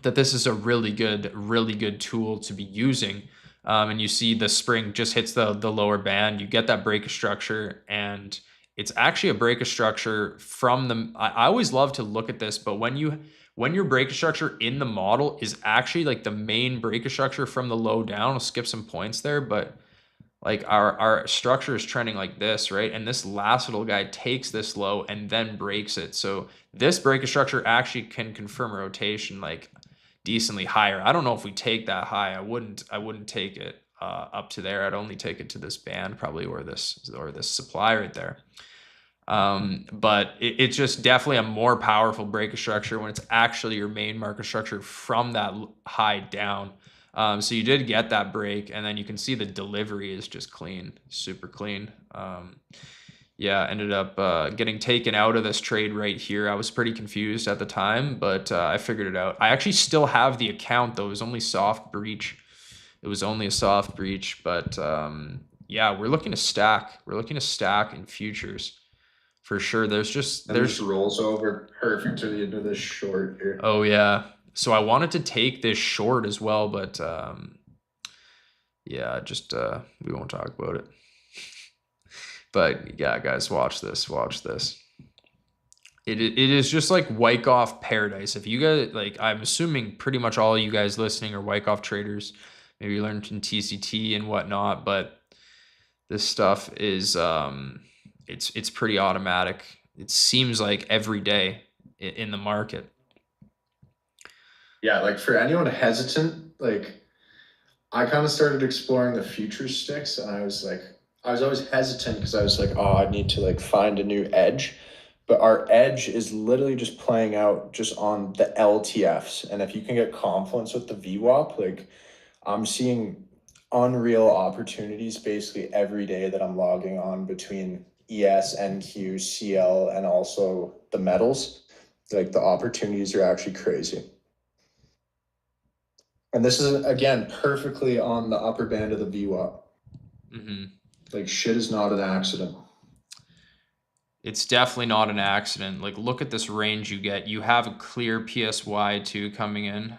this is a really good tool to be using. And you see the spring just hits the lower band. You get that break of structure, and it's actually a break of structure from the, I always love to look at this, but when your break of structure in the model is actually like the main break of structure from the low down, I'll skip some points there, but like our structure is trending like this, right? And this last little guy takes this low and then breaks it. So this break of structure actually can confirm a rotation like decently higher. I don't know if we take that high. I wouldn't take it up to there. I'd only take it to this band probably, or this supply right there. But it's just definitely a more powerful break of structure when it's actually your main market structure from that high down. So you did get that break, and then you can see the delivery is just clean, super clean. Yeah, ended up getting taken out of this trade right here. I was pretty confused at the time, but I figured it out. I actually still have the account though. It was only soft breach. It was only a soft breach, but yeah, we're looking to stack. We're looking to stack in futures for sure. There's rolls over perfectly into this short here. Oh yeah. So I wanted to take this short as well, but yeah, just we won't talk about it. But yeah, guys, watch this. It is just like Wyckoff paradise. If you guys, like, I'm assuming pretty much all of you guys listening are Wyckoff traders. Maybe you learned in TCT and whatnot, but this stuff is it's pretty automatic. It seems like every day in the market. Yeah, like for anyone hesitant, like I kind of started exploring the future sticks, and I was always hesitant because I was like, oh, I need to like find a new edge. But our edge is literally just playing out just on the LTFs. And if you can get confluence with the VWAP, like I'm seeing unreal opportunities basically every day that I'm logging on between ES, NQ, CL, and also the metals. Like the opportunities are actually crazy. And this is, again, perfectly on the upper band of the VWAP. Mm-hmm. Like shit is not an accident. It's definitely not an accident. Like, look at this range you get. You have a clear PSY too coming in.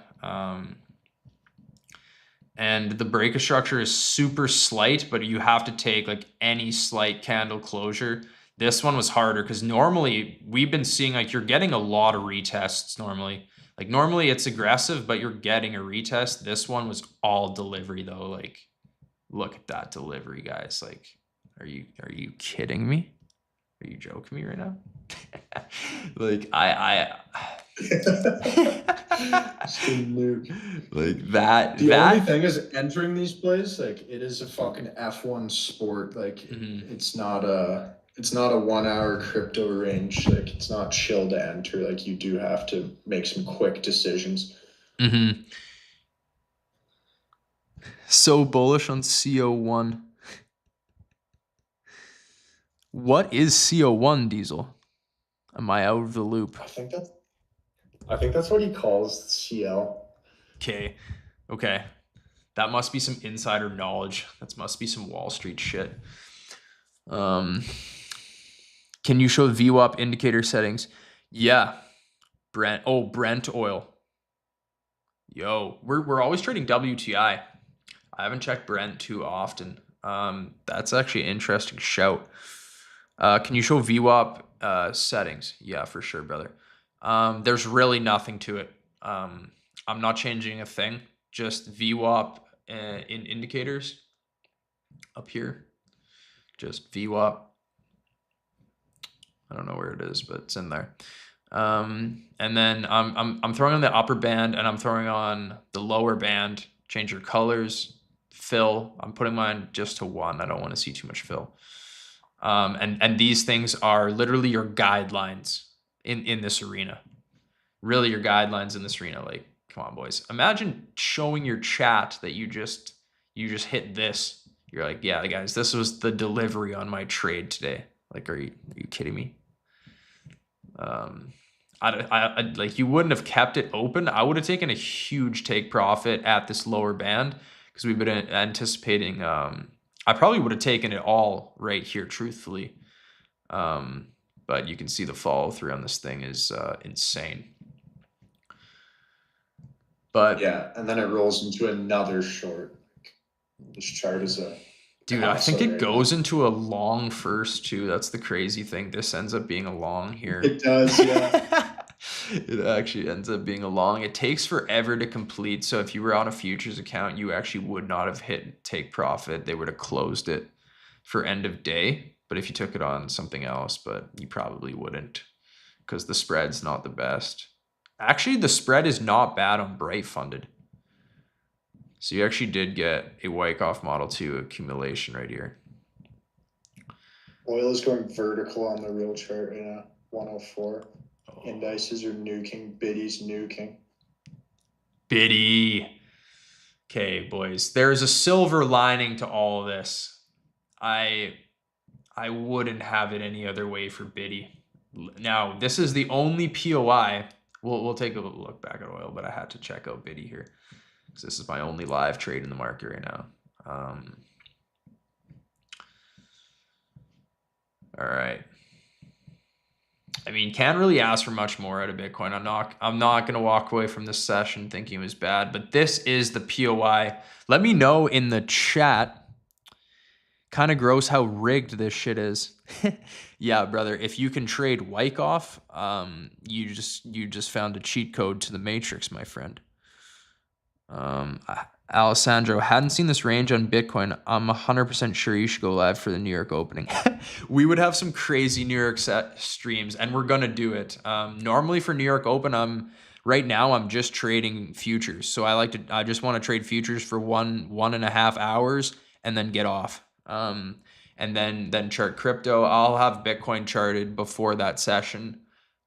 And the breaker structure is super slight, but you have to take like any slight candle closure. This one was harder because normally we've been seeing like you're getting a lot of retests normally. Like normally it's aggressive, but you're getting a retest. This one was all delivery though. Like, look at that delivery, guys. Like, are you kidding me? Are you joking me right now? Like like that. The only thing is entering these plays, like it is a fucking F1 sport. Like it's not a 1 hour crypto range. Like it's not chill to enter. Like you do have to make some quick decisions. So bullish on CO1. What is CO1, Diesel? Am I out of the loop? I think that's what he calls CL. Okay. That must be some insider knowledge. That must be some Wall Street shit. Can you show VWAP indicator settings? Yeah. Brent oil. Yo, we're always trading WTI. I haven't checked Brent too often. That's actually an interesting shout. Can you show VWAP settings? Yeah, for sure, brother. There's really nothing to it. I'm not changing a thing. Just VWAP in indicators up here. Just VWAP. I don't know where it is, but it's in there. And then I'm throwing on the upper band and I'm throwing on the lower band. Change your colors, fill. I'm putting mine just to 1. I don't want to see too much fill. And these things are literally your guidelines in this arena. Really your guidelines in this arena. Like, come on, boys. Imagine showing your chat that you just hit this. You're like, yeah, guys, this was the delivery on my trade today. Like, are you kidding me? I like, you wouldn't have kept it open. I would have taken a huge take profit at this lower band because we've been anticipating. I probably would have taken it all right here, truthfully. But you can see the follow through on this thing is insane. But yeah, and then it rolls into another short. This chart is a dude, I think it goes into a long first too. That's the crazy thing. This ends up being a long here. It does, yeah. It actually ends up being a long. It takes forever to complete. So if you were on a futures account, you actually would not have hit take profit. They would have closed it for end of day. But if you took it on something else, but you probably wouldn't because the spread's not the best. Actually, the spread is not bad on Bright Funded. So you actually did get a Wyckoff Model 2 accumulation right here. Oil is going vertical on the real chart right now, 104. Indices are nuking. Biddy's nuking. Biddy. Okay, boys. There's a silver lining to all of this. I wouldn't have it any other way for Biddy. Now, this is the only POI. We'll take a look back at oil, but I had to check out Biddy here because this is my only live trade in the market right now. All right. I mean, can't really ask for much more out of Bitcoin. I'm not going to walk away from this session thinking it was bad, but this is the POI. Let me know in the chat. Kind of gross how rigged this shit is. Yeah, brother, if you can trade Wyckoff, you just found a cheat code to the matrix, my friend. Alessandro, hadn't seen this range on Bitcoin. I'm 100% sure you should go live for the New York opening. We would have some crazy New York set streams, and we're gonna do it. Normally for New York Open, right now I'm just trading futures. So I just want to trade futures for 1.5 hours and then get off. And then chart crypto. I'll have Bitcoin charted before that session.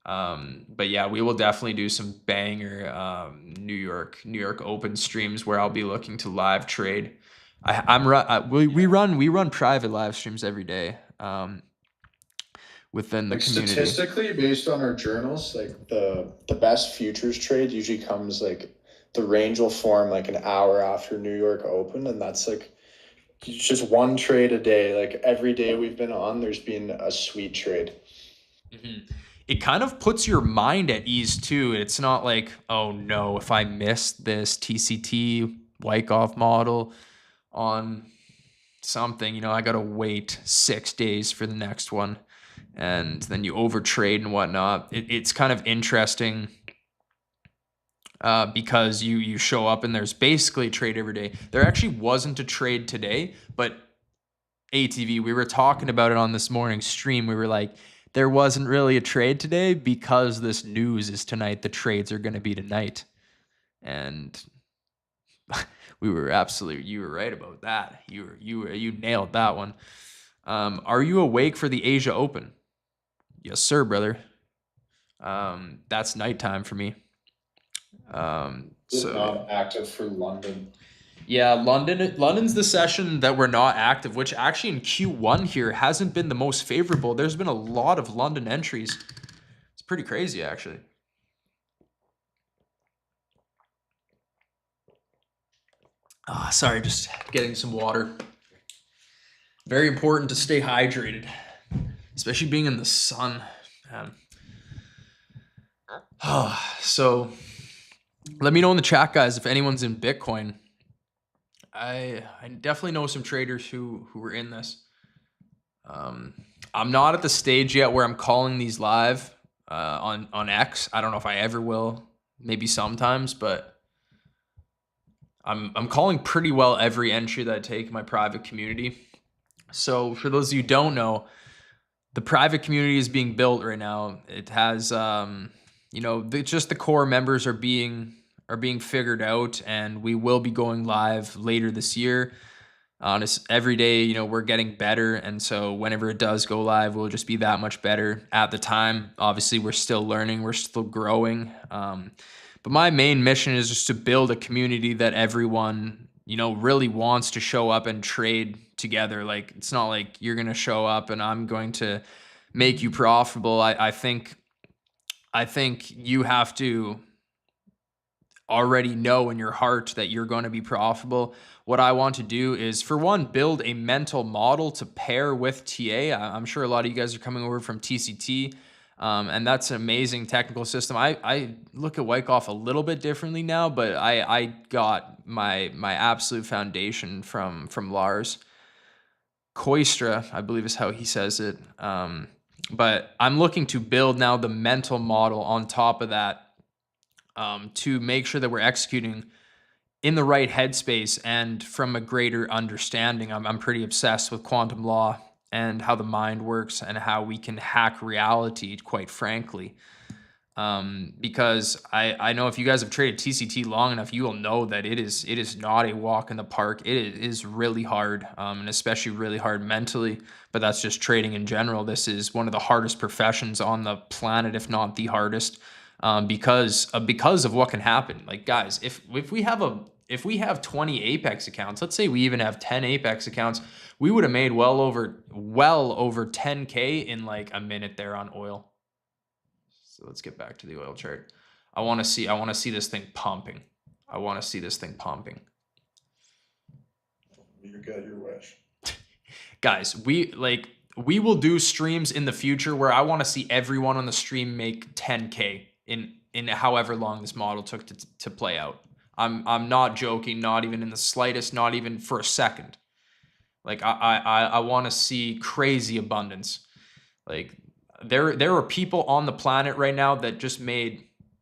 But yeah, we will definitely do some banger New York Open streams where I'll be looking to live trade. We run private live streams every day within the community. Statistically, based on our journals, like the best futures trade usually comes like the range will form like an hour after New York Open, and that's like just one trade a day. Like every day we've been on, there's been a sweet trade. It kind of puts your mind at ease too. It's not like, oh no, if I miss this TCT Wyckoff model on something, you know, I gotta wait 6 days for the next one, and then you overtrade and whatnot. It's kind of interesting because you show up and there's basically a trade every day. There actually wasn't a trade today, but ATV, we were talking about it on this morning's stream. We were like, there wasn't really a trade today because this news is tonight. The trades are going to be tonight. And you were right about that. You nailed that one. Are you awake for the Asia Open? Yes, sir, brother. That's nighttime for me. So active for London. Yeah, London's the session that we're not active, which actually in Q1 here hasn't been the most favorable. There's been a lot of London entries. It's pretty crazy, actually. Sorry, just getting some water. Very important to stay hydrated, especially being in the sun, man. So let me know in the chat, guys, if anyone's in Bitcoin. I definitely know some traders who were in this. I'm not at the stage yet where I'm calling these live on X. I don't know if I ever will. Maybe sometimes, but I'm calling pretty well every entry that I take in my private community. So for those of you who don't know, the private community is being built right now. It has you know, just the core members are being figured out, and we will be going live later this year. Every day, you know, we're getting better, and so whenever it does go live, we'll just be that much better. At the time, obviously, we're still learning, we're still growing. But my main mission is just to build a community that everyone, you know, really wants to show up and trade together. Like, it's not like you're gonna show up and I'm going to make you profitable. I think you have to already know in your heart that you're going to be profitable. What I want to do is, for one, build a mental model to pair with TA. I'm sure a lot of you guys are coming over from TCT, and that's an amazing technical system. I look at Wyckoff a little bit differently now, but I got my absolute foundation from Lars Koistra, I believe is how he says it. But I'm looking to build now the mental model on top of that, to make sure that we're executing in the right headspace and from a greater understanding. I'm pretty obsessed with quantum law and how the mind works and how we can hack reality, quite frankly. Because I know if you guys have traded TCT long enough, you will know that it is not a walk in the park. It is really hard, and especially really hard mentally. But that's just trading in general. This is one of the hardest professions on the planet, if not the hardest. Because of what can happen. Like, guys, if we have 20 Apex accounts, let's say we even have 10 Apex accounts, we would have made well over 10K in like a minute there on oil. So let's get back to the oil chart. I want to see this thing pumping. You got your wish. Guys, we will do streams in the future where I want to see everyone on the stream make 10K in however long this model took to play out. I'm not joking, not even in the slightest, not even for a second. Like, I want to see crazy abundance. Like, there are people on the planet right now that just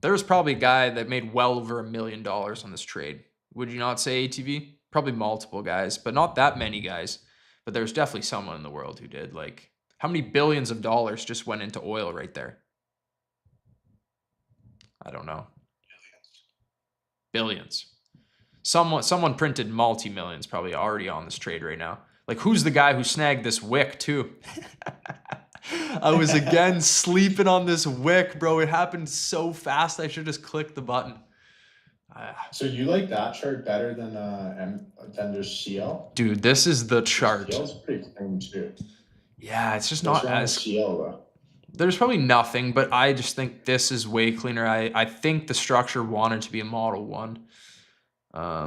there's probably a guy that made well over $1 million on this trade. Would you not say, ATV? Probably multiple guys, but not that many guys. But there's definitely someone in the world who did. Like, how many billions of dollars just went into oil right there? I don't know. Billions. Someone printed multi-millions probably already on this trade right now. Like, who's the guy who snagged this wick too? I was again sleeping on this wick, bro. It happened so fast. I should just click the button. So you like that chart better than there's CL? Dude, this is the chart. CL's pretty clean too. Yeah, it's just not as CL though. There's probably nothing, but I just think this is way cleaner. I think the structure wanted to be a Model 1.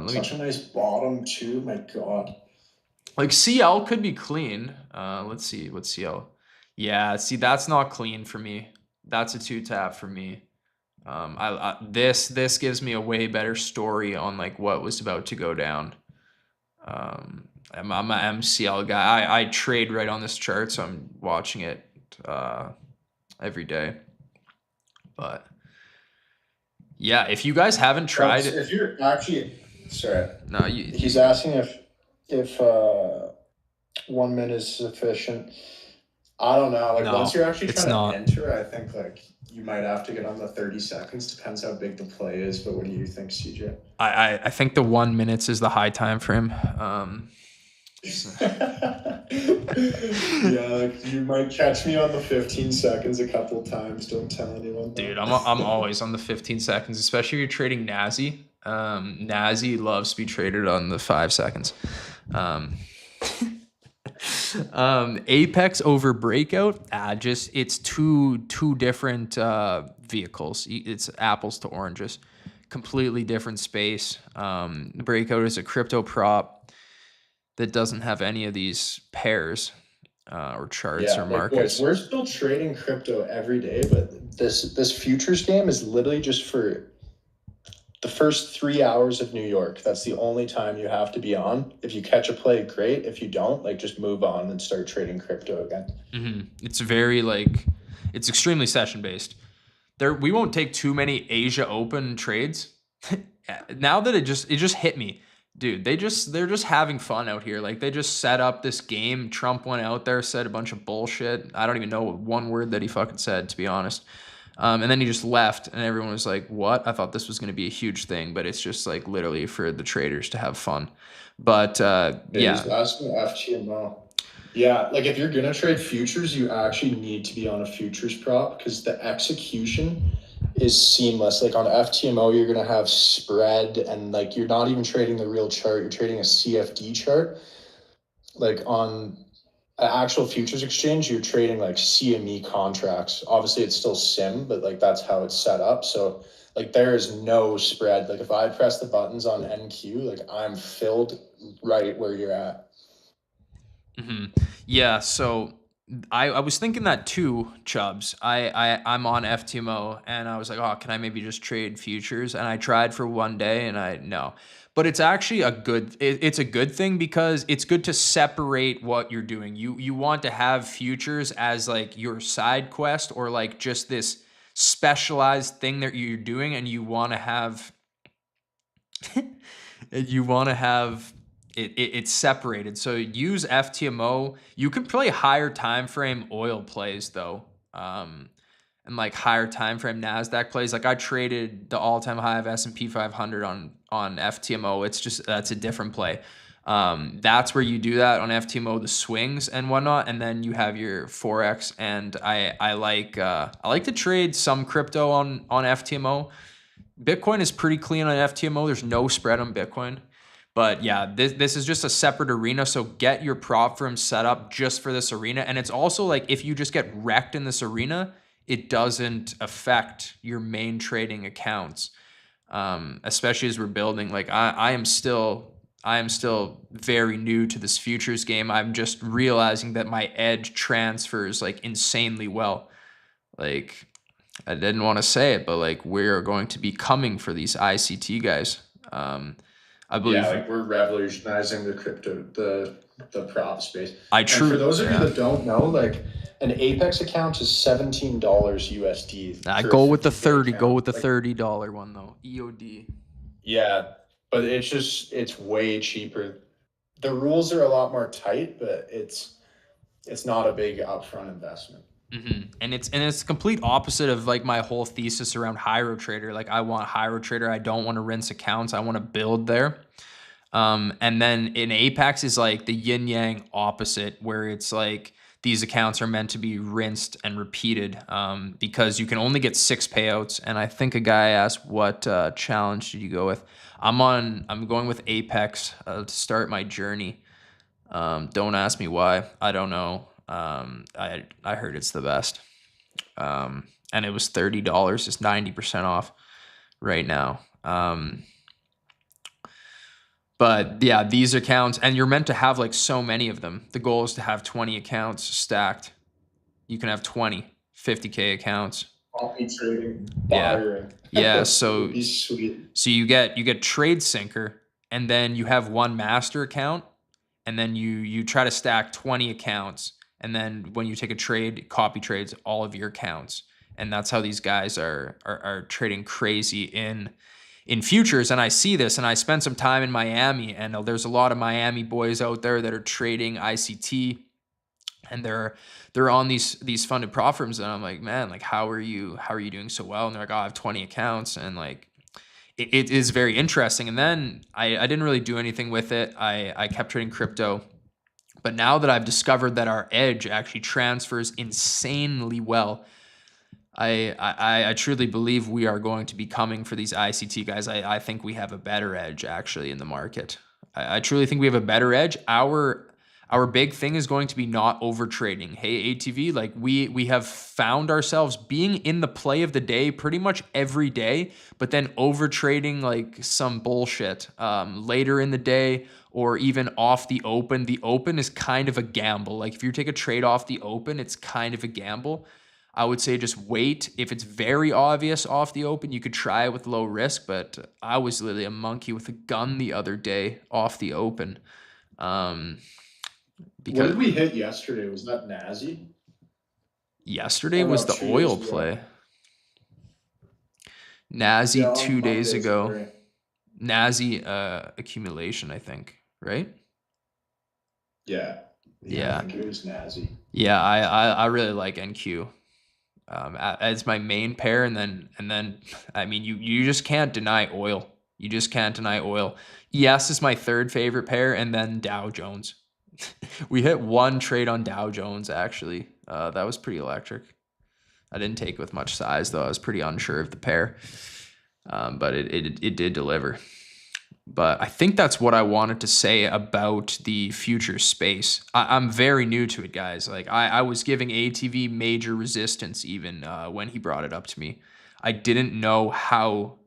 Such a nice bottom too, my God. Like, CL could be clean. Let's see, what's CL? Yeah, see, that's not clean for me. That's a two tap for me. This gives me a way better story on like what was about to go down. I'm a MCL guy. I trade right on this chart, so I'm watching it every day. But yeah, if you guys haven't tried it, If you're actually, sorry, no, he's asking if 1 minute is sufficient. I don't know. Like No, once you're actually it's trying not. to enter, I think like you might have to get on the 30 seconds. Depends how big the play is. But what do you think, CJ? I think the 1 minutes is the high time frame. Yeah, like you might catch me on the 15 seconds a couple times. Don't tell anyone. Dude, I'm always on the 15 seconds, especially if you're trading Nazi. Nazi loves to be traded on the 5 seconds. Apex over Breakout, just it's two different vehicles. It's apples to oranges, completely different space. Breakout is a crypto prop that doesn't have any of these pairs or charts or Like, markets. boys, we're still trading crypto every day, but this futures game is literally just for the first 3 hours of New York. That's the only time you have to be on. If you catch a play, great. If you don't, like just move on and start trading crypto again. It's very it's extremely session based. We won't take too many Asia Open trades. Now that it just hit me, dude. They're just having fun out here. Like they just set up this game. Trump went out there, said a bunch of bullshit. I don't even know one word that he fucking said, to be honest. And then he just left, and everyone was like, "What?" I thought this was going to be a huge thing, but it's just like literally for the traders to have fun. But yeah, He's asking FTMO. Yeah, like if you're gonna trade futures, you actually need to be on a futures prop because the execution is seamless. Like on FTMO, you're gonna have spread, and like you're not even trading the real chart; you're trading a CFD chart. Like on an actual futures exchange, you're trading like CME contracts. Obviously, it's still SIM, but like that's how it's set up. So like there is no spread. Like if I press the buttons on NQ, like I'm filled right where you're at. Yeah, so I was thinking that too, Chubbs. I'm on FTMO and I was like, oh, can I maybe just trade futures? And I tried for one day and no. But it's actually it's a good thing because it's good to separate what you're doing. You want to have futures as like your side quest or like just this specialized thing that you're doing, and you want to have it's separated. So use FTMO. You can play higher time frame oil plays though, and like higher time frame Nasdaq plays. Like I traded the all-time high of S&P 500 on FTMO. It's just that's a different play. That's where you do that on FTMO, the swings and whatnot, and then you have your forex. And I like to trade some crypto on FTMO. Bitcoin is pretty clean on FTMO. There's no spread on Bitcoin. But yeah, this is just a separate arena. So get your prop firm set up just for this arena. And it's also like if you just get wrecked in this arena, it doesn't affect your main trading accounts. Especially as we're building. Like I am still very new to this futures game. I'm just realizing that my edge transfers like insanely well. Like I didn't want to say it, but like we're going to be coming for these ICT guys. I believe. Yeah, like we're revolutionizing the crypto, the prop space. And for those of you that don't know, like an Apex account is $17 USD. I go with the 30. Go with the $30 one though. EOD. Yeah, but it's way cheaper. The rules are a lot more tight, but it's not a big upfront investment. And it's complete opposite of like my whole thesis around HyroTrader. Like I want HyroTrader. I don't want to rinse accounts. I want to build there. And then in Apex is like the yin yang opposite, where it's like these accounts are meant to be rinsed and repeated because you can only get 6 payouts. And I think a guy asked, what challenge did you go with? I'm going with Apex to start my journey. Don't ask me why. I don't know. I heard it's the best. And it was $30. It's 90% off right now. But yeah, these accounts, and you're meant to have like so many of them. The goal is to have 20 accounts stacked. you can have 20 50K accounts. Copy trading, Yeah. bartering. Yeah, That so would be sweet. so you get Trade Syncer, and then you have one master account, and then you try to stack 20 accounts, and then when you take a trade, copy trades all of your accounts. And that's how these guys are trading crazy in futures. And I see this, and I spent some time in Miami, and there's a lot of Miami boys out there that are trading ICT, and they're on these funded prop firms, and I'm like, man, like how are you doing so well? And they're like, oh, I have 20 accounts, and like it is very interesting. And then I didn't really do anything with it. I kept trading crypto. But now that I've discovered that our edge actually transfers insanely well, I truly believe we are going to be coming for these ICT guys. I think we have a better edge actually in the market. I truly think we have a better edge. Our big thing is going to be not over trading. Hey, ATV, like we have found ourselves being in the play of the day pretty much every day, but then over trading like some bullshit later in the day or even off the open. The open is kind of a gamble. Like if you take a trade off the open, it's kind of a gamble. I would say just wait. If it's very obvious off the open, you could try it with low risk, but I was literally a monkey with a gun the other day off the open. What did we hit yesterday? Was that Nazi? Yesterday Oh, no, was the 2 days oil ago. play. Nazi Yeah, on 2 days Monday, ago. sorry. Nazi accumulation, I think, right? Yeah. Yeah. I think it was Nazi. Yeah, I really like NQ as my main pair, and then I mean you just can't deny oil. You just can't deny oil. ES is my third favorite pair, and then Dow Jones. We hit one trade on Dow Jones actually. That was pretty electric. I didn't take with much size though. I was pretty unsure of the pair, but it did deliver. But I think that's what I wanted to say about the future space. I'm very new to it, guys. Like I was giving ATV major resistance even when he brought it up to me. I didn't know how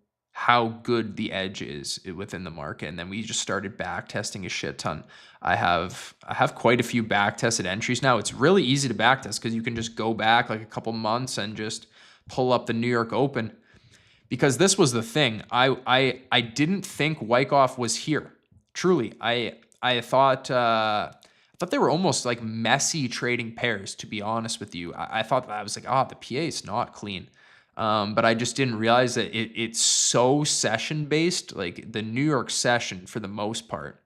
good the edge is within the market, and then we just started back testing a shit ton. I have quite a few back tested entries now. It's really easy to back test because you can just go back like a couple months and just pull up the New York Open. Because this was the thing, I didn't think Wyckoff was here. Truly, I thought they were almost like messy trading pairs. To be honest with you, I thought I was like, the PA is not clean, but I just didn't realize that it's so session based. Like the New York session, for the most part,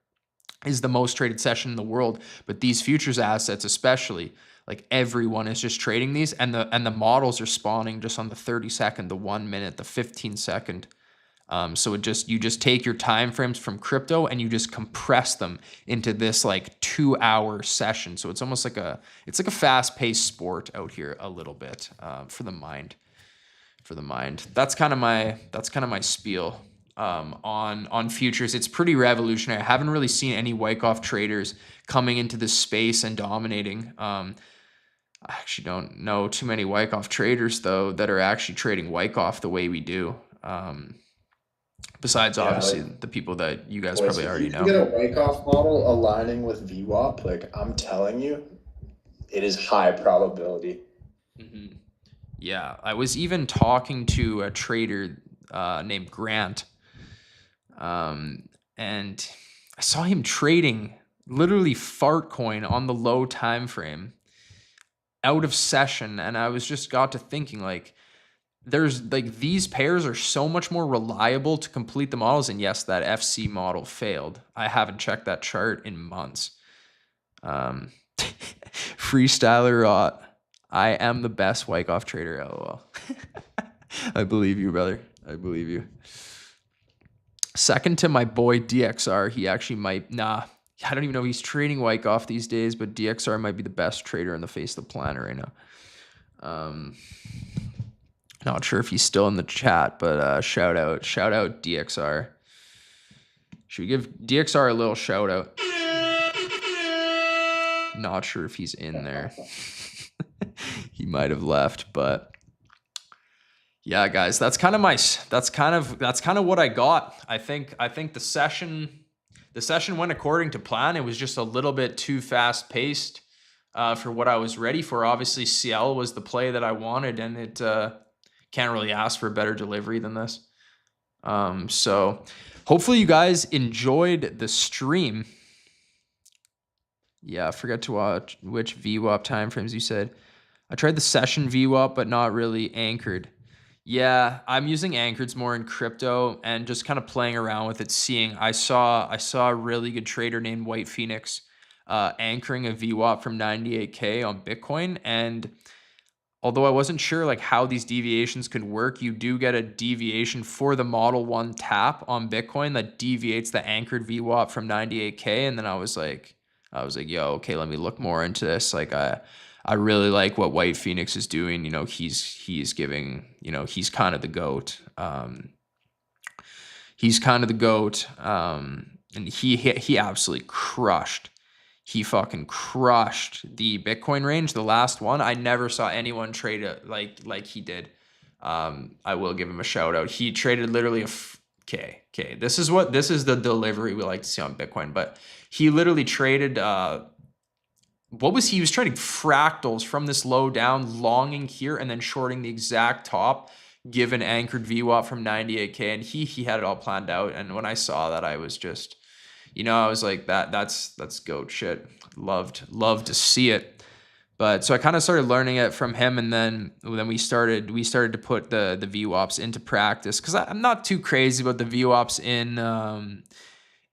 is the most traded session in the world. But these futures assets, especially, like everyone is just trading these, and the models are spawning just on the 30-second, the 1 minute, the 15-second. So you just take your time frames from crypto and you just compress them into this like 2-hour session. So it's almost like a fast-paced sport out here a little bit for the mind. That's kind of my spiel on futures. It's pretty revolutionary. I haven't really seen any Wyckoff traders coming into this space and dominating. I actually don't know too many Wyckoff traders though that are actually trading Wyckoff the way we do. Besides obviously the people that you guys probably already know. If you get a Wyckoff model aligning with VWAP, like I'm telling you, it is high probability. Mm-hmm. Yeah, I was even talking to a trader named Grant, and I saw him trading literally Fartcoin on the low time frame out of session, and I was just got to thinking like there's like these pairs are so much more reliable to complete the models. And yes, that FC model failed. I haven't checked that chart in months. Freestyler Rot, I am the best Wyckoff trader. LOL. I believe you, brother. I believe you. Second to my boy DXR, he actually might, I don't even know if he's trading Wyckoff these days, but DXR might be the best trader on the face of the planet right now. Not sure if he's still in the chat, but shout out DXR. Should we give DXR a little shout out? Not sure if he's in there. He might have left, but yeah, guys, that's kind of what I got. I think the session went according to plan. It was just a little bit too fast paced. for what I was ready for. Obviously, Ciel was the play that I wanted, and it can't really ask for a better delivery than this. So hopefully you guys enjoyed the stream. Yeah, I forgot to watch which VWAP timeframes you said. I tried the session VWAP, but not really anchored. Yeah, I'm using anchors more in crypto and just kind of playing around with it, seeing. I saw a really good trader named White Phoenix anchoring a VWAP from 98K on Bitcoin, and although I wasn't sure like how these deviations could work, you do get a deviation for the Model 1 tap on Bitcoin that deviates the anchored VWAP from 98K. And then I was like, yo, okay, let me look more into this. Like I really like what White Phoenix is doing. You know, he's giving, you know, he's kind of the GOAT. He's kind of the GOAT. And he absolutely crushed. He fucking crushed the Bitcoin range. The last one, I never saw anyone trade it like he did. I will give him a shout out. He traded literally okay. This is the delivery we like to see on Bitcoin. But he literally traded he was trading fractals from this low down, longing here, and then shorting the exact top, given anchored VWAP from 98K, and he had it all planned out. And when I saw that, I was just, you know, I was like, that's GOAT shit. Loved to see it. But so I kind of started learning it from him, and then we started to put the VWAPs into practice, because I'm not too crazy about the VWAPs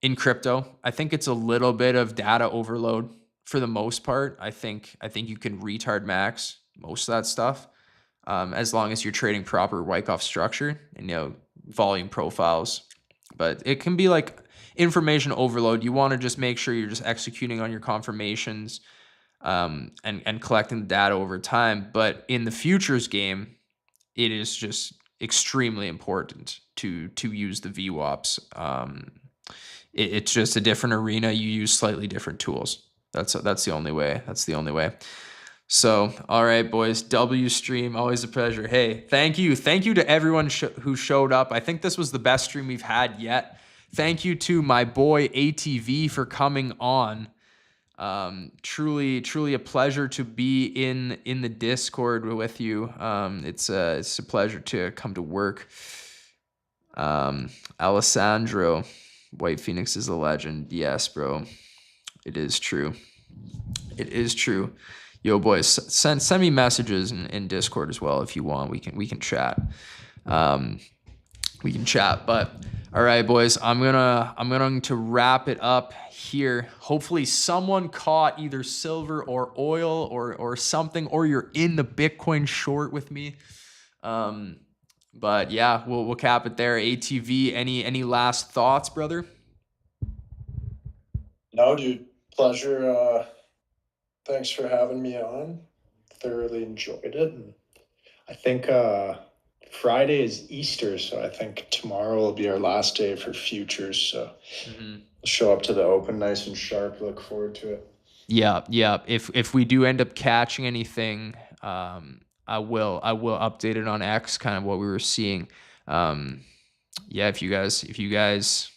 in crypto. I think it's a little bit of data overload for the most part. I think you can retard max most of that stuff, as long as you're trading proper Wyckoff structure and, you know, volume profiles. But it can be like information overload. You want to just make sure you're just executing on your confirmations, and collecting the data over time. But in the futures game, it is just extremely important to use the VWAPs. It's just a different arena. You use slightly different tools. That's the only way. That's the only way. So, all right, boys, W stream, always a pleasure. Hey, thank you to everyone who showed up. I think this was the best stream we've had yet. Thank you to my boy ATV for coming on. Truly a pleasure to be in the Discord with you. It's a pleasure to come to work. Alessandro, White Phoenix is a legend. Yes, bro. It is true. It is true. Yo, boys, send me messages in Discord as well if you want. We can chat. We can chat. But all right, boys, I'm going to wrap it up here. Hopefully someone caught either silver or oil or something, or you're in the Bitcoin short with me. But yeah, we'll cap it there. ATV, any last thoughts, brother? No, dude, pleasure. Thanks for having me on. Thoroughly enjoyed it. And I think Friday is Easter, so I think tomorrow will be our last day for futures. So show up to the open nice and sharp. Look forward to it. Yeah. If we do end up catching anything, I will update it on X, kind of what we were seeing. Yeah, if you guys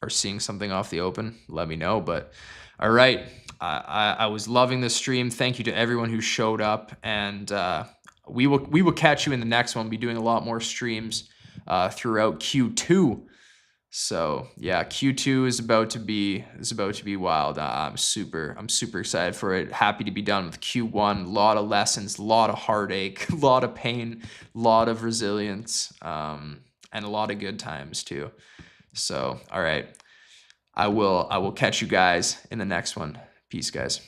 are seeing something off the open, let me know. But all right, I was loving this stream. Thank you to everyone who showed up, and we will catch you in the next one. We'll be doing a lot more streams throughout Q2. So yeah, Q2 is about to be wild. I'm super excited for it. Happy to be done with Q1. A lot of lessons, a lot of heartache, a lot of pain, a lot of resilience, and a lot of good times too. So all right, I will catch you guys in the next one. Peace, guys.